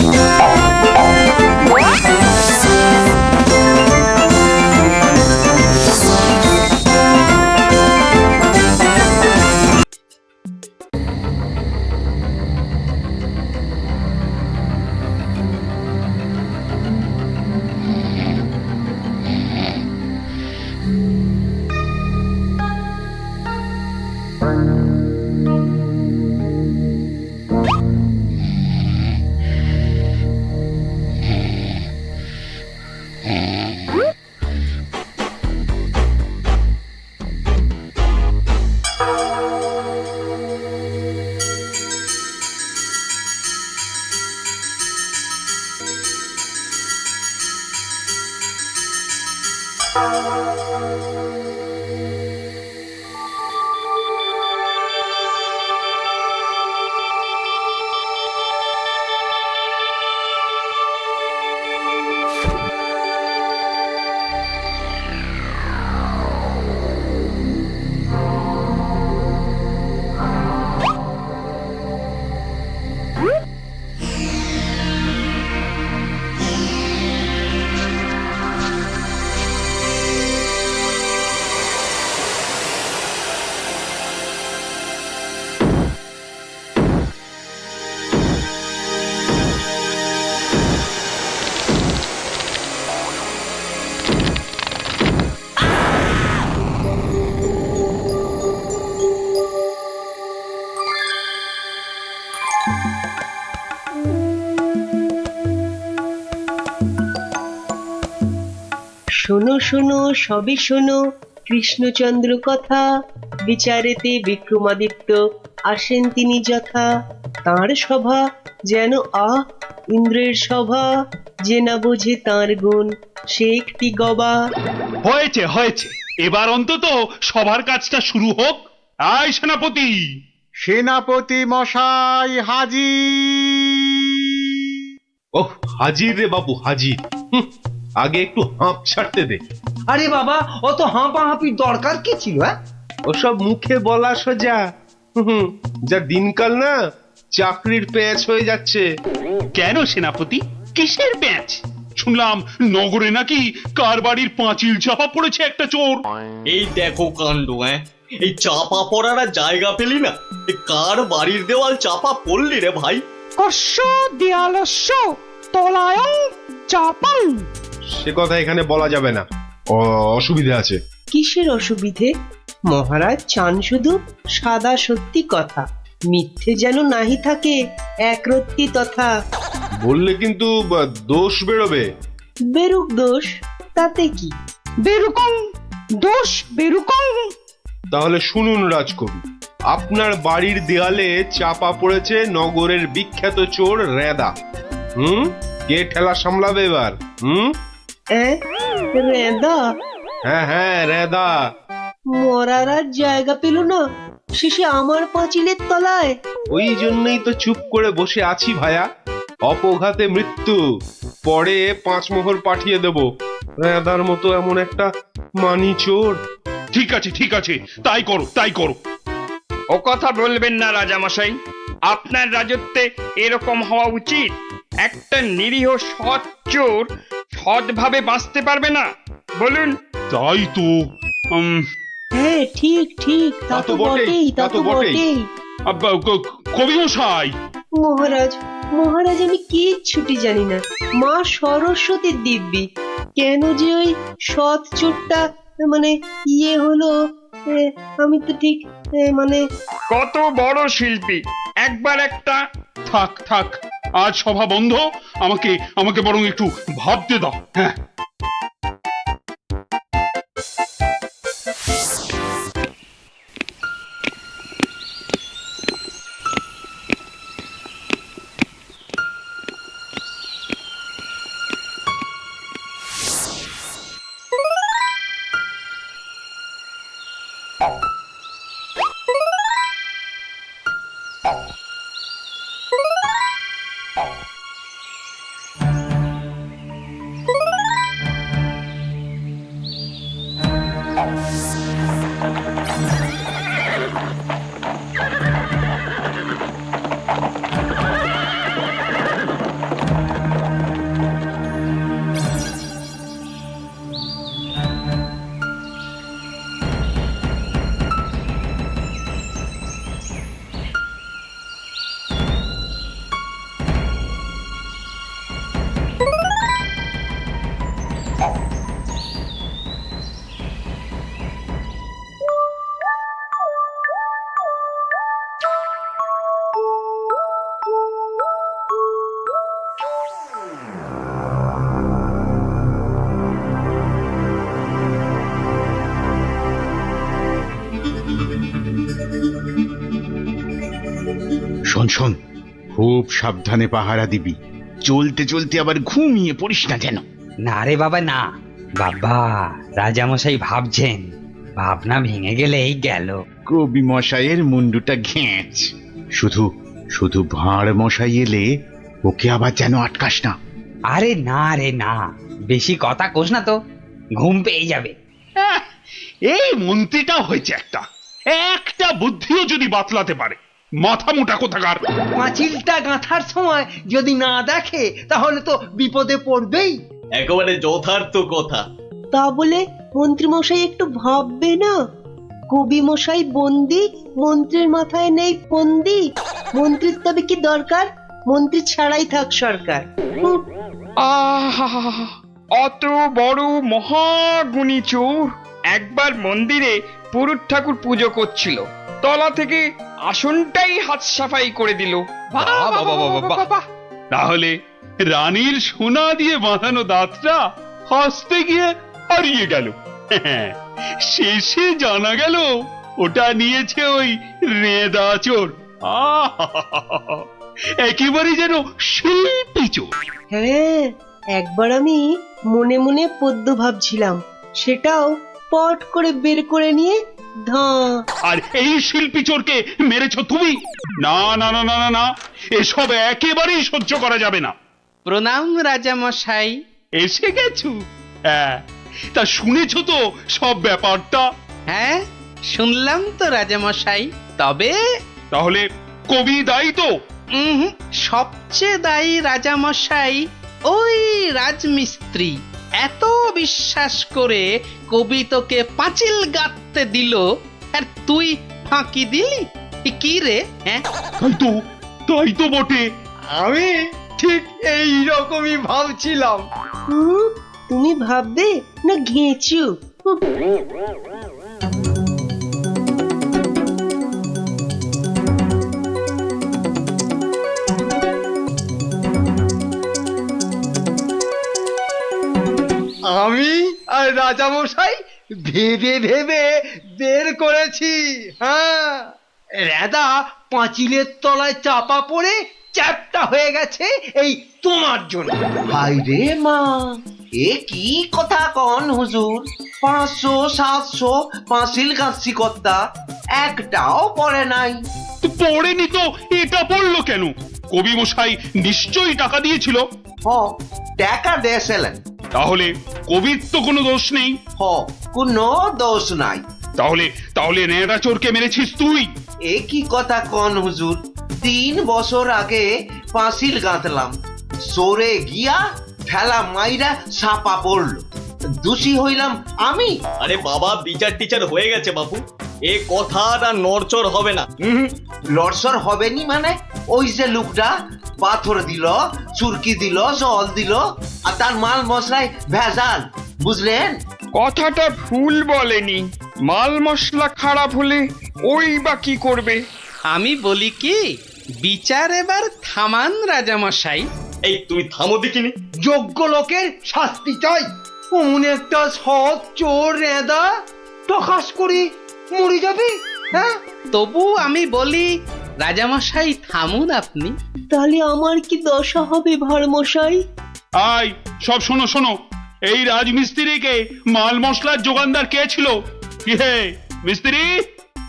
শোনো সবই শোনো কৃষ্ণচন্দ্র কথা, বিচারেতে বিক্রমাদিত্য আসেন তিনি যথা। তাঁর সভা যেন ইন্দ্রের সভা, যে না বোঝে তাঁর গুণ সে একটি গবা। হয়েছে হয়েছে, এবার অন্তত সবার কাজটা শুরু হোক। আয় সেনাপতি। সেনাপতি মশাই হাজির। ওহ, হাজির রে বাবু হাজির। আগে একটু হাঁপ ছাড়তে দে। আরে বাবা, অত হাঁপাহাঁপির দরকার কি ছিল? ওসব মুখে বলা সোজা। যা দিনকাল না, চাকরির প্যাঁচ হয়ে যাচ্ছে। কেন সেনাপতি, কিসের প্যাঁচ? শুনলাম নগরে নাকি কার বাড়ির পাঁচিল চাপা পড়েছে একটা চোর। এই দেখো কাণ্ড। এই চাপা পড়ার আর জায়গা পেলি না, কার বাড়ির দেওয়াল চাপা পড়লি রে ভাই? কস্য দেয়ালস্য তলায়ং চাপাং। সে কথা এখানে বলা যাবে না, অসুবিধা আছে। কিসের অসুবিধে? মহারাজ চান শুধু সাদা সত্যি কথা, মিথ্যে যেন নাহি থাকে একরত্তি তথা। বললে কিন্তু দোষ বেরোবে। বেরুক দোষ, তাতে কি? বেরুকং দোষ বেরুকং। তাহলে শুনুন রাজকবি, আপনার বাড়ির দেয়ালে চাপা পড়েছে নগরের বিখ্যাত চোর রেদা। কে ঠেলা সামলাবে এবার? রেদা? হ্যাঁ রেদা। মরার আর জায়গা পেল না, শেষে আমার পাঁচিলের তলায়। ওই জন্যই তো চুপ করে বসে আছি ভায়া। অপঘাতে মৃত্যু, পরে 5 মোহর পাঠিয়ে দেব। রেদার মতো এমন একটা মানি চোর। ঠিক আছে ঠিক আছে, তাই করো তাই করো। ও কথা বলবেন না রাজামশাই, আপনার রাজত্বে এরকম হওয়া উচিত। একটা নিরীহ সৎ চোর সৎভাবে বাঁচতে পারবে না, বলুন? তাই তো। হ্যাঁ ঠিক ঠিক, তা তো বটেই, তা তো বটেই। কবি মশাই। মহারাজ মহারাজ, আমি কিচ্ছুটি জানি না। মা সরস্বতীর দিব্যি, কেন যে ওই সৎ চোরটা মানে হলো, আমি তো ঠিক মানে। কত বড় শিল্পী, একবার একটা। থাক থাক, আজ সভা বন্ধ। আমাকে আমাকে বরং একটু ভাবতে দাও। হ্যাঁ, শোন শোন, খুব সাবধানে পাহারা দিবি। চলতে চলতে আবার ঘুমিয়ে পড়িস না যেন। না রে বাবা না, বাবা রাজামশাই ভাবছেন, ভাবনা ভেঙে গেলেই গেল। কবি মশাইয়ের মুন্ডুটা ঘেঁচ। শুধু শুধু ভাঁড় মশাই এলে ওকে আবার যেন আটকাস না। আরে না রে না, বেশি কথা কোস না তো, ঘুম পেয়ে যাবে। এই মন্ত্রীটা হয়েছে একটা একটা বুদ্ধিও যদি বাতলাতে পারে, মাথা মোটা কোথাকার। পাঁচিলটা গাঁথার সময় যদি না দেখে তাহলে তো বিপদে পড়বেই। একেবারে যথার্থ কথা। তা বলে মন্ত্রী মশাই একটু ভাববে না? কবি মশাই বন্দি, মন্ত্রীর মাথায় নেই ফন্দি। মন্ত্রীর তবে কি দরকার? মন্ত্রী ছাড়াই থাক সরকার। অত বড় মহাগুণী চোর একবার মন্দিরে পুরুত ঠাকুর পুজো করছিল, তলা থেকে আসনটাই হাত সাফাই করে দিল। তাহলে রানীর সোনা দিয়ে বাঁধানো দাঁতটা হাসতে গিয়ে হারিয়ে গেল। শেষে জানা গেল ওটা নিয়েছে ওই রেদা চোর। একেবারে যেন শিল্পী চোর। হ্যাঁ, একবার আমি মনে মনে পদ্য ভাবছিলাম, সেটাও পট করে বের করে নিয়ে ধাঁ। আর এই শিল্পী চোরকে মেরেছ তুমি? না না না না না না, এসব একেবারেই সহ্য করা যাবে না। প্রণাম রাজা মশাই। এসে গেছো? হ্যাঁ, তা শুনেছো তো সব ব্যাপারটা? হ্যাঁ, শুনলাম তো রাজা মশাই। তবে তাহলে কবি দায়ী তো? সবচেয়ে দায়ী রাজা মশাই ওই রাজমিস্ত্রি। এত বিশ্বাস করে কবি তোকে পাঁচিল গাঁথতে দিল, আর তুই ফাঁকি দিলি। কি রে? হ্যাঁ, তাই তো বটে। আমি ঠিক এই রকমই ভাবছিলাম। তুমি ভাববে না ঘেঁচু? আমি আর রাজামশাই ভেবে ভেবে বের করেছি। হ্যাঁ, রেদা পাঁচিলের তলায় চাপা পড়ে চ্যাপ্টা হয়ে গেছে এই তোমার জন্য। হাই রে মা, এ কি কথা কন হুজুর? 500 700 পাঁচিল গাছি কর্তা, একটাও পড়ে নাই। পড়েনি তো এটা পড়লো কেন? কবি মশাই নিশ্চয়ই টাকা দিয়েছিল। টাকা দিয়েছিলেন। তাহলে কবির তো কোনো দোষ নেই। কোনো দোষ নাই। তাহলে তাহলে নেড়া চোরকে মেরেছিস তুই? এ কি কথা কন হুজুর? 3 বছর আগে পাঁচিল গাঁথলাম, সরে গিয়া ঠেলা মাইরা সাপা পড়লো, দোষী হইলাম আমি। আরে বাবা, বিচার টিচার হয়ে গেছে বাপু, এ কথাটা নড়চড় হবে না। লড়সড় হবে নি মানে? ওই যে লোকটা পাথর দিল, চুরকি দিল, জল দিল, আর তার মাল মশলায় ভেজাল, বুঝলেন? কথাটা ভুল বলেনি। মাল মশলা খারাপ হলে ওই বা কি করবে? আমি বলি কি, বিচার এবার থামান রাজা মশাই। এই তুমি থামো দেখিনি। যোগ্য লোকের শাস্তি চাই। অমন একটা সৎ চোর রেদা টকাস করে মরে যাবে। হ্যাঁ, তবু আমি বলি রাজামশাই থামুন আপনি। তাহলে আমার কি দশা হবে ভাঁড় মশাই? আয় সব শোনো শোনো, এই রাজমিস্ত্রিকে মাল মশলার যোগানদার কে ছিল? কি হে মিস্ত্রি?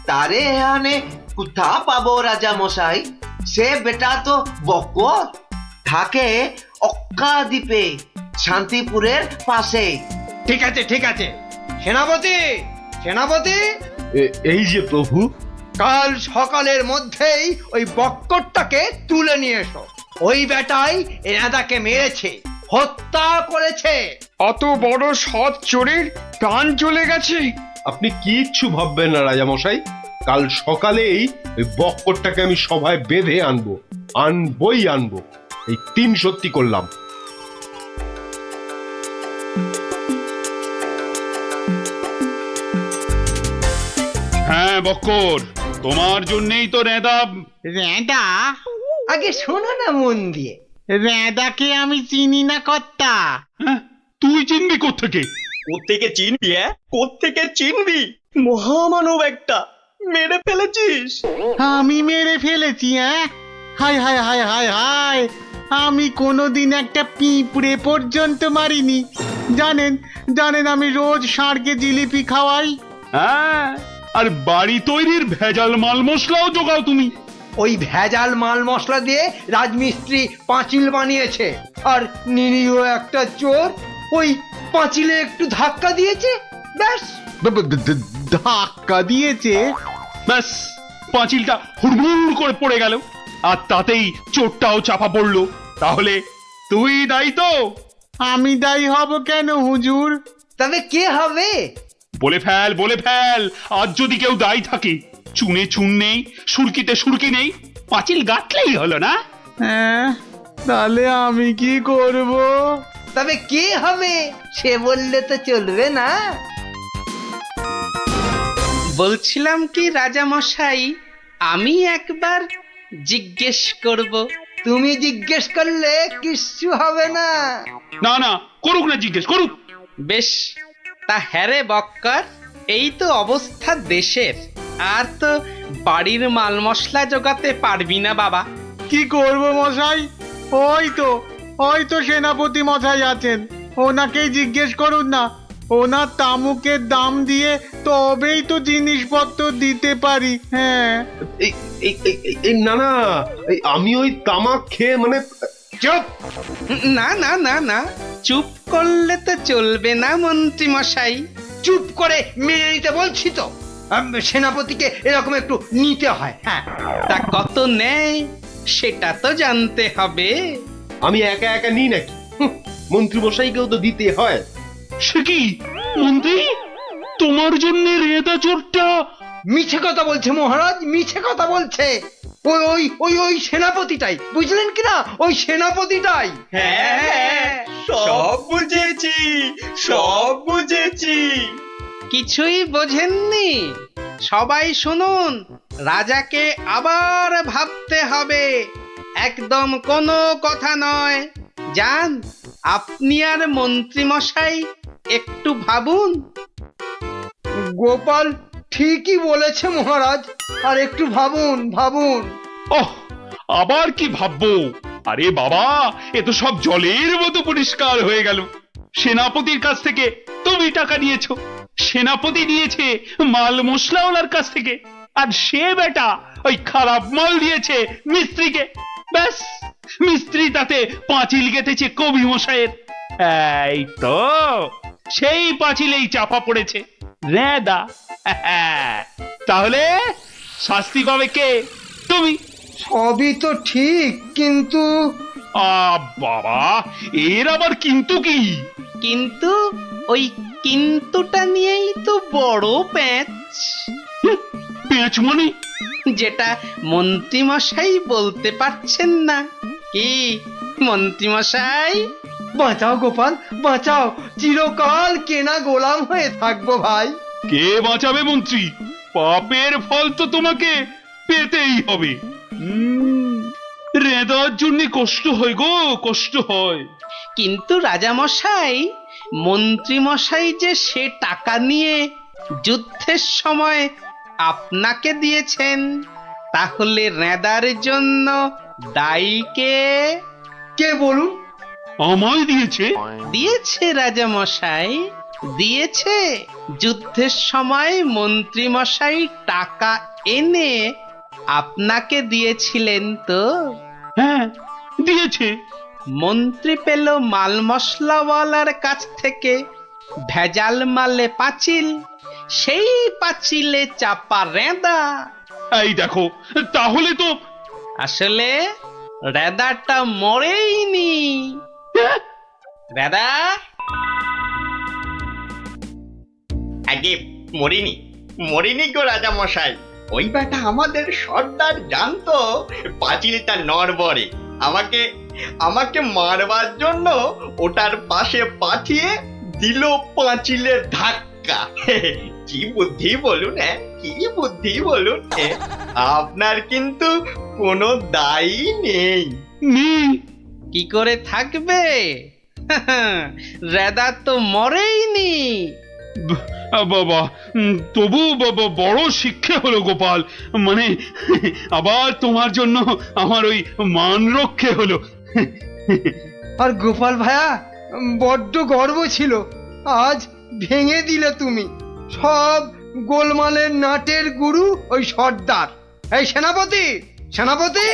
তারে এখানে কোথা পাবো রাজা মশাই? সে বেটা তো বকত, থাকে অক্কা দ্বীপে, শান্তিপুরের পাশে। ঠিক আছে ঠিক আছে, সেনাপতি সেনাপতি, এই যে প্রভু। কাল সকালের মধ্যেই ওই বক্করটাকে তুলে নিয়ে এসো। ওই বেটাই এনাদাকে মেরেছে, হত্যা করেছে। অত বড় সৎ চোরের প্রাণ চলে গেছে? আপনি কিচ্ছু ভাববেন না রাজামশাই, কাল সকালেই ওই বক্করটাকে আমি সভায় বেঁধে আনবই আনবো। এই 3 সত্যি করলাম। হ্যাঁ বক্কর, তোমার জন্যই তো রেদা। রেদা? আগে শোনো না মন দিয়ে। রেদাকে আমি চিনি না কর্তা। তুই চিনবি কোত্থেকে? কোত্থেকে চিনবি? কোত্থেকে চিনবি? মহামানব একটা, মেরে ফেলেছিস। আমি মেরে ফেলেছি? হায় হায় হায় হায় হায়, আমি কোনোদিন একটা পিঁপড়ে পর্যন্ত মারিনি। জানেন জানেন, আমি রোজ ষাঁড়কে জিলিপি খাওয়াই। হ্যাঁ, আর বাড়ি তৈরির ভেজাল মাল মশলাও জোগাও তুমি। ওই ভেজাল মাল মশলা দিয়ে রাজমিস্ত্রি পাঁচিল বানিয়েছে, আর নিরীহ একটা চোর ওই পাঁচিলে একটু ধাক্কা দিয়েছে, ব্যাস। ধাক্কা দিয়েছে? ব্যাস, পাঁচিলটা হুড়মুড় করে পড়ে গেল, আর তাতেই চোরটাও চাপা পড়লো। তাহলে তুই দায়ী তো? আমি দায়ী হব কেন হুজুর? তবে কে হবে? বলে ফেল বলে ফেল, আজ যদি কেউ দায়ী থাকে। চুনে চুন নেই, সুরকিতে সুরকি নেই, পাঁচিল গাঁথলেই হলো না? হ্যাঁ, তাহলে আমি কি করব? তবে কে হবে সে বললে তো চলবে না। বলছিলাম কি রাজা মশাই, আমি একবার জিজ্ঞেস করব। তুমি জিজ্ঞেস করলে কিচ্ছু হবে না। না না, করুক না, জিজ্ঞেস করুক। বেশ, তা হ্যারে বক্কর, এই তো অবস্থা দেশের, আর তো বাড়ির মাল মশলা জোগাতে পারবি না বাবা। কি করব মশাই? ওই তো সেনাপতি মশাই আছেন, ওনাকেই জিজ্ঞেস করুন না। ওনার তামুকের দাম দিয়ে তবেই তো জিনিসপত্র দিতে পারি। হ্যাঁ, না না, আমি ওই তামাক খেয়ে মানে চুপ! না না না না, চুপ করলে তো চলবে না মন্ত্রী মশাই। চুপ করে মেনে নিতে বলছি তো। সেনাপতিকে এরকম একটু নিতে হয়। হ্যাঁ, তা কত নেয় সেটা তো জানতে হবে। আমি একা একা নিই নাকি? মন্ত্রী মশাইকেও তো দিতে হয়। সে কি মন্ত্রী, তোমার জন্য রেদা চোরটা মিছে কথা বলছে মহারাজ, মিছে কথা বলছে। ওই ওই ওই ওই সেনাপতিটাই, বুঝলেন কিনা? ওই সেনাপতিটাই। হ্যাঁ, সব বুঝেছি, সব বুঝেছি। কিছুই বোঝেননি? সবাই শুনুন, রাজাকে আবার ভাবতে হবে, একদম কোনো কথা নয়। যান, আপনি আর মন্ত্রী মশাই একটু ভাবুন। গোপাল ঠিকই বলেছে মহারাজ, আর একটু ভাবুন ভাবুন। ওহ, আবার কি ভাববো? আরে বাবা, এ তো সব জলের মতো পরিষ্কার হয়ে গেল। সেনাপতির কাছ থেকে তুমি টাকা নিয়েছো, সেনাপতি নিয়েছে মাল মশলাওয়ালার কাছ থেকে, আর সে বেটা ওই খারাপ মাল দিয়েছে মিস্ত্রিকে। ব্যাস, মিস্ত্রি তাতে পাঁচিল গেঁথেছে কবি মশাইয়ের। এই তো সেই পাঁচিলেই চাপা পড়েছে রেদা। তাহলে শাস্তি পাবে কে? তুমি। সবই তো ঠিক, কিন্তু বাবা, এর আবার কিন্তু কি? কিন্তু ওই কিন্তুটা নিয়েই তো বড় প্যাঁচ। প্যাঁচ মানে? যেটা মন্ত্রী মশাই বলতে পারছেন না। কি মন্ত্রী মশাই? বাঁচাও গোপাল, বাঁচাও, চিরকাল কেনা গোলাম হয়ে থাকবো ভাই। কে বাঁচাবে মন্ত্রী? পাপের ফল তো তোমাকে পেতেই হবে। রেদার জন্য কষ্ট হয় গো, কষ্ট হয়। কিন্তু রাজা মশাই, মন্ত্রী মশাই যে সে টাকা নিয়ে যুদ্ধের সময় আপনাকে দিয়েছেন, তাহলে রেদার জন্য দায়ী কে? কে বলুন? আমায় দিয়েছে? দিয়েছে রাজা মশাই, দিয়েছে। যুদ্ধের সময় মন্ত্রী মশাই টাকা এনে আপনাকে দিয়েছিলেন তো? হ্যাঁ, দিয়েছে। মন্ত্রী পেল মাল মশলাওয়ালার কাছ থেকে ভেজাল মালে পাঁচিল, সেই পাঁচিলে চাপা রেদা। এই দেখো, তাহলে তো আসলে রেদাটা মরেইনি। রেদা আগে মরিনি, মরিনি গো রাজা মশাই। ওই বেটা আমাদের সর্দার জানতো পাঁচিলটা নড়বড়ে, আমাকে মারবার জন্য ওটার পাশে পাঠিয়ে দিল পাঁচিলের ধাক্কা। কি বুদ্ধি বলুন, কি বুদ্ধি বলুন। আপনার কিন্তু কোনো দায়ী নেই। কি করে থাকবে? রেদা তো মরেইনি। বাবা, তবু বড় শিক্ষা হলো গোপাল। মানে আবার তোমার জন্য আমার ওই মান রক্ষে হলো। আর গোপাল ভাইয়া, বড্ড গর্ব ছিল, আজ ভেঙে দিলে তুমি। সব গোলমালের নাটের গুরু ওই সর্দার। এই সেনাপতি, সেনাপতি!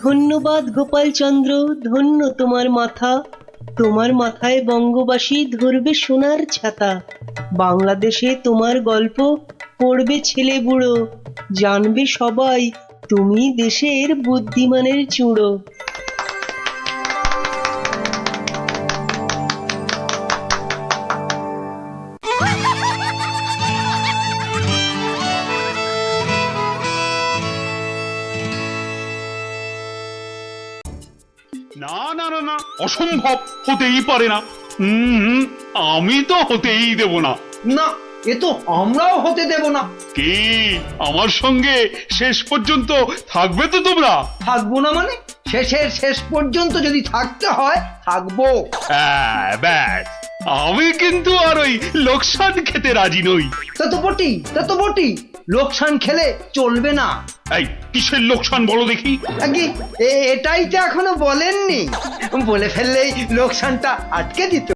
ধন্যবাদ গোপালচন্দ্র, ধন্য তোমার মাথা। তোমার মাথায় বঙ্গবাসী ধরবে সোনার ছাতা। বাংলাদেশে তোমার গল্প পড়বে ছেলে বুড়ো, জানবে সবাই তুমি দেশের বুদ্ধিমানের চূড়ো। না না না না, অসম্ভব, হতেই পারে না। আমি তো হতেই দেব না। না, এ তো আমরাও হতে দেব না। কি আমার সঙ্গে শেষ পর্যন্ত থাকবে তো তোমরা? থাকবো না মানে? শেষের শেষ পর্যন্ত যদি থাকতে হয় থাকবো। ব্যাস, আমি কিন্তু আর ওই লোকসান খেতে রাজি নই। তা তো বটি লোকসান খেলে চলবে না। এই কিসের লোকসান বলো দেখি? আগে এটাই তো এখনো বলেননি, বলে ফেললেই লোকসানটা আটকে দিত।